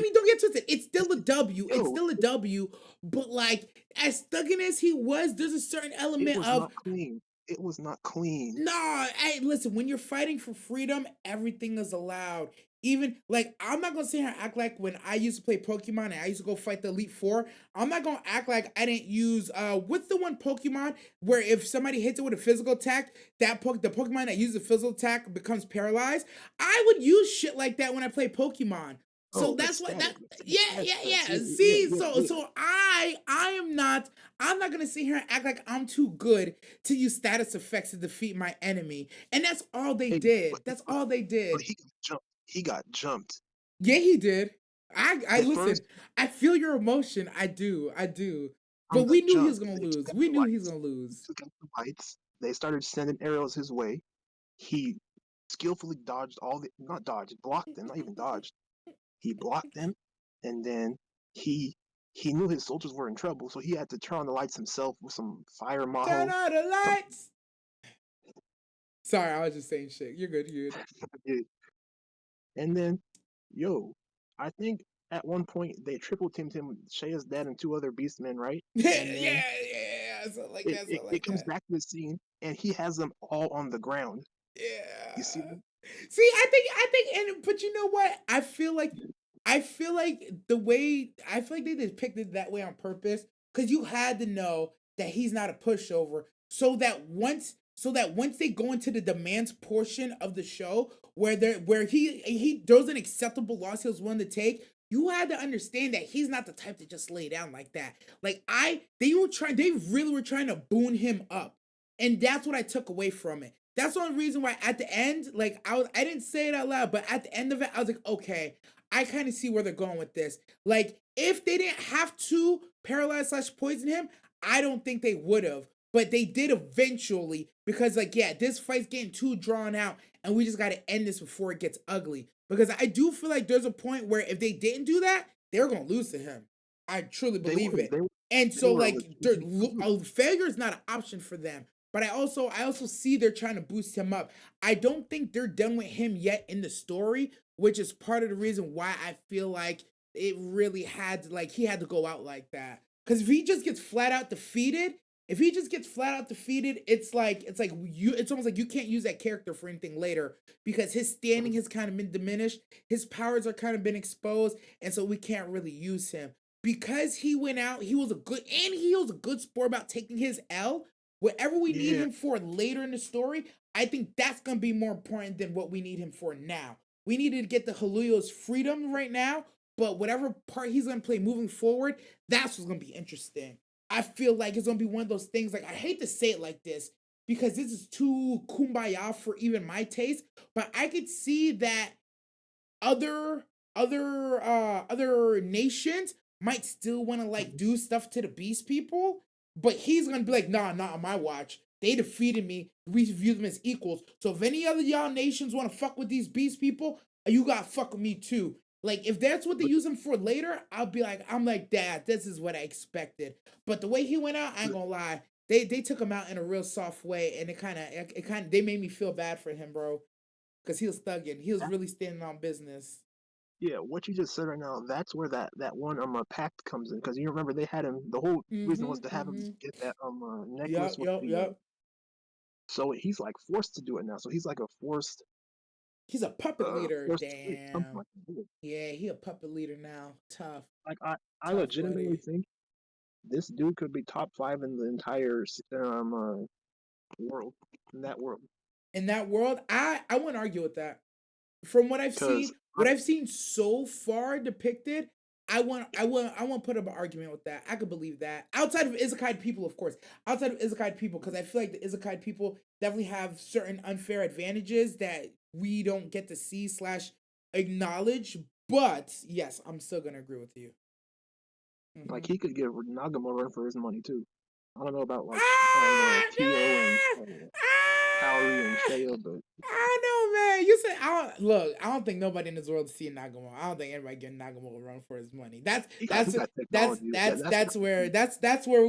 Speaker 1: mean, don't get twisted. It's still a W. It's still a W. But like, as thugging as he was, there's a certain element of
Speaker 4: not clean. it was not clean.
Speaker 1: No, hey, listen, when you're fighting for freedom, everything is allowed. Even like I'm not gonna sit here and act like when I used to play Pokemon and I used to go fight the Elite Four, I'm not gonna act like I didn't use what's the one Pokemon where if somebody hits it with a physical attack, the Pokemon that uses a physical attack becomes paralyzed. I would use shit like that when I play Pokemon. So
Speaker 4: Oh, the
Speaker 1: that's what that
Speaker 4: static, the
Speaker 1: yeah,
Speaker 4: static
Speaker 1: yeah,
Speaker 4: effects.
Speaker 1: yeah.
Speaker 4: Yeah,
Speaker 1: See,
Speaker 4: yeah,
Speaker 1: so
Speaker 4: yeah.
Speaker 1: so I am not I'm not gonna sit here and act like I'm too good to use status effects to defeat my enemy. And that's all they
Speaker 4: Hey,
Speaker 1: did. That's
Speaker 4: but
Speaker 1: all they
Speaker 4: but
Speaker 1: did.
Speaker 4: he got jumped. He got jumped.
Speaker 1: Yeah, he did. I
Speaker 4: The
Speaker 1: listen,
Speaker 4: first
Speaker 1: I feel your emotion. I do.
Speaker 4: from
Speaker 1: But
Speaker 4: the
Speaker 1: we knew he
Speaker 4: jump,
Speaker 1: was gonna
Speaker 4: they took
Speaker 1: lose.
Speaker 4: out
Speaker 1: We
Speaker 4: the
Speaker 1: knew he was
Speaker 4: lights.
Speaker 1: gonna
Speaker 4: They
Speaker 1: lose.
Speaker 4: took out the lights. They started sending arrows his way. He skillfully dodged all the not dodged, blocked them, not even dodged. He blocked them, and then he he knew his soldiers were in trouble, so he had to turn on the lights himself with some fire
Speaker 1: Turn
Speaker 4: Maho.
Speaker 1: on the
Speaker 4: Some,
Speaker 1: lights. Sorry, I was just saying shit. You're good, you're good.
Speaker 4: and then, yo, I think at one point they triple teamed him, Shaya's dad and two other beastmen, right?
Speaker 1: Yeah,
Speaker 4: And then
Speaker 1: yeah, yeah. Something like
Speaker 4: it,
Speaker 1: that,
Speaker 4: it,
Speaker 1: something
Speaker 4: it
Speaker 1: like
Speaker 4: comes
Speaker 1: that.
Speaker 4: back to the scene, and he has them all on the ground. You see
Speaker 1: Yeah.
Speaker 4: them?
Speaker 1: See, and but you know what? I feel like I feel like they depicted it that way on purpose because you had to know that he's not a pushover, so that once they go into the demands portion of the show where he there's an acceptable loss he was willing to take. You had to understand that he's not the type to just lay down like that. They really were trying to boon him up, and that's what I took away from it. That's the only reason why at the end, I didn't say it out loud, but at the end of it, I was like, okay, I kind of see where they're going with this. Like, if they didn't have to paralyze slash poison him, I don't think they would have. But they did eventually because, like, yeah, this fight's getting too drawn out, and we just got to end this before it gets ugly. Because I do feel like there's a point where if they didn't do that, they're gonna lose to him. I truly
Speaker 4: They were
Speaker 1: believe it.
Speaker 4: they were
Speaker 1: And
Speaker 4: they
Speaker 1: so,
Speaker 4: were
Speaker 1: like,
Speaker 4: legit.
Speaker 1: failure is not an option for them. But I also see they're trying to boost him up. I don't think they're done with him yet in the story, which is part of the reason why I feel like it really he had to go out like that. Because if he just gets flat out defeated, it's almost like you can't use that character for anything later because his standing has kind of been diminished, his powers are kind of been exposed, and so we can't really use him. Because he went out, he was a good sport about taking his L. Whatever we need
Speaker 4: Yeah,
Speaker 1: him for later in the story, I think that's gonna be more important than what we need him for now. We needed to get the Haluyo's freedom right now, but whatever part he's gonna play moving forward, that's what's gonna be interesting. I feel like it's gonna be one of those things. Like I hate to say it like this because this is too kumbaya for even my taste, but I could see that other other nations might still want to like do stuff to the beast people, but he's gonna be like, nah, not on my watch. They defeated me. We view them as equals. So if any other y'all nations want to fuck with these beast people, you gotta fuck with me too. Like if that's what they
Speaker 4: but,
Speaker 1: use him for later, I'm like, Dad, this is what I expected. But the way he went out, I ain't
Speaker 4: but
Speaker 1: gonna lie. They took him out in a real soft way, and they made me feel bad for him, bro, because he was thugging. He was
Speaker 4: that,
Speaker 1: really standing on business.
Speaker 4: yeah, what you just said right now, that's where that one pact comes in because you remember they had him. The whole reason was
Speaker 1: Mm-hmm.
Speaker 4: to have him
Speaker 1: Mm-hmm.
Speaker 4: get that necklace
Speaker 1: Yup.
Speaker 4: with
Speaker 1: Yup.
Speaker 4: the
Speaker 1: Yup.
Speaker 4: so he's like forced to do it now. So he's like a
Speaker 1: He's a puppet leader.
Speaker 4: forced to do something
Speaker 1: Damn.
Speaker 4: like that.
Speaker 1: Yeah, he a puppet leader now. Tough.
Speaker 4: Like I
Speaker 1: Tough,
Speaker 4: legitimately
Speaker 1: buddy.
Speaker 4: think this dude could be top five in the entire world in that world
Speaker 1: In that world, I wouldn't argue with that. From
Speaker 4: because
Speaker 1: what I've seen so far depicted, I want to put up an argument with that. I could believe that. Outside of Isekai people, of course. Outside of Isekai people, because I feel like the Isekai people definitely have certain unfair advantages that we don't get to see slash acknowledge. But yes, I'm still gonna agree with you.
Speaker 4: like
Speaker 1: Mm-hmm.
Speaker 4: he could give Nagama a run for his money too. I don't know about like
Speaker 1: Ah,
Speaker 4: Kyo and Kaori and
Speaker 1: ah,
Speaker 4: Shea, but
Speaker 1: I don't know, man. You said I don't look. I don't think nobody in this world is seeing Nagamo. I don't think anybody getting Nagamo a run for his money.
Speaker 4: he got technology.
Speaker 1: That's where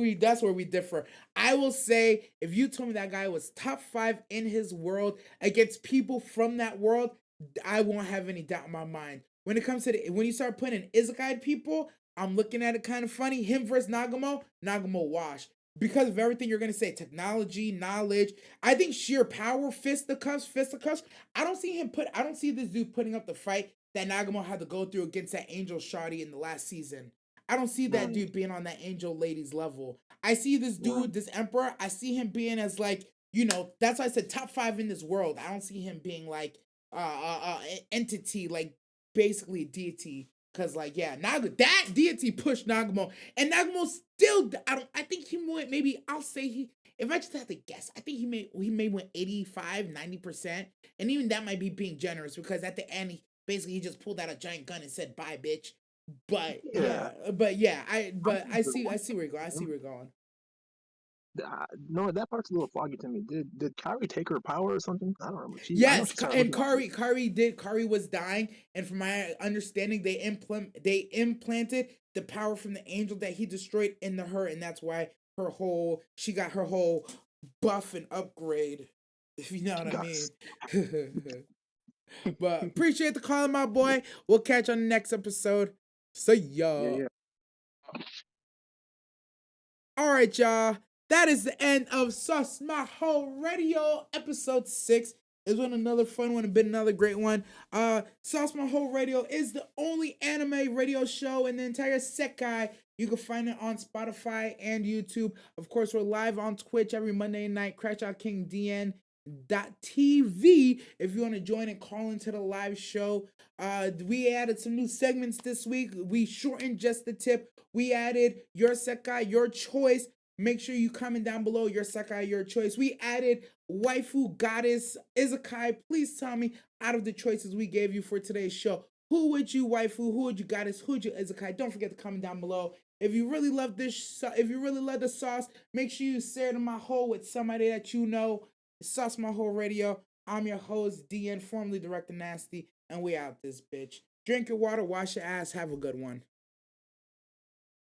Speaker 1: we differ. I will say if you told me that guy was top 5 in his world against people from that world, I won't have any doubt in my mind. When it comes to when you start putting in Isekai people, I'm looking at it kind of funny. Him versus Nagamo, Nagamo wash. because of everything you're gonna say, technology, knowledge. I think sheer power, fisticuffs. I don't see this dude putting up the fight that Nagumo had to go through against that Angel Shawty in the last season. I don't see that
Speaker 4: Mm,
Speaker 1: dude being on that Angel Lady's level. I see this
Speaker 4: mm,
Speaker 1: dude, this Emperor, I see him being as like, that's why I said top 5 in this world. I don't see him being like entity, like basically deity. Cause like that deity pushed Nagumo, and Nagumo still I think he went, maybe I'll say he, if I just have to guess, I think he may went 85-90%, and even that might be being generous because at the end he just pulled out a giant gun and said bye bitch. But
Speaker 4: yeah.
Speaker 1: I
Speaker 4: The
Speaker 1: see
Speaker 4: one
Speaker 1: where you're going. I see
Speaker 4: thing,
Speaker 1: where you're going.
Speaker 4: no, that part's a little foggy to me. Did Kyrie take her power or something? I don't remember. I know
Speaker 1: Yes,
Speaker 4: she started
Speaker 1: and
Speaker 4: looking like her.
Speaker 1: Kari was dying, and from my understanding, they implanted the power from the angel that he destroyed into her, and that's why she got her whole buff and upgrade, if you know what I
Speaker 4: Got
Speaker 1: mean. But appreciate the call, my boy. We'll catch you on the next episode. See
Speaker 4: yeah,
Speaker 1: ya.
Speaker 4: yeah.
Speaker 1: All right, y'all. That is the end of Sus Maho Radio episode 6. It's been another fun one. It's been another great one. Sus Maho Radio is the only anime radio show in the entire Sekai. You can find it on Spotify and YouTube. Of course, we're live on Twitch every Monday night. Crash Out King DN. .tv if you want to join and call into the live show. We added some new segments this week. We shortened just the tip. We added your Sekai, your choice. Make sure you comment down below your Sekai, your choice. We added waifu, goddess, isekai. Please tell me, out of the choices we gave you for today's show, who would you waifu, who would you goddess, who would you isekai? Don't forget to comment down below. If you really love if you really love the sauce, make sure you share to Maho with somebody that you know. Sus Maho Radio. I'm your host, DN, formerly Director Nasty, and we out this bitch. Drink your water, wash your ass, have a good one.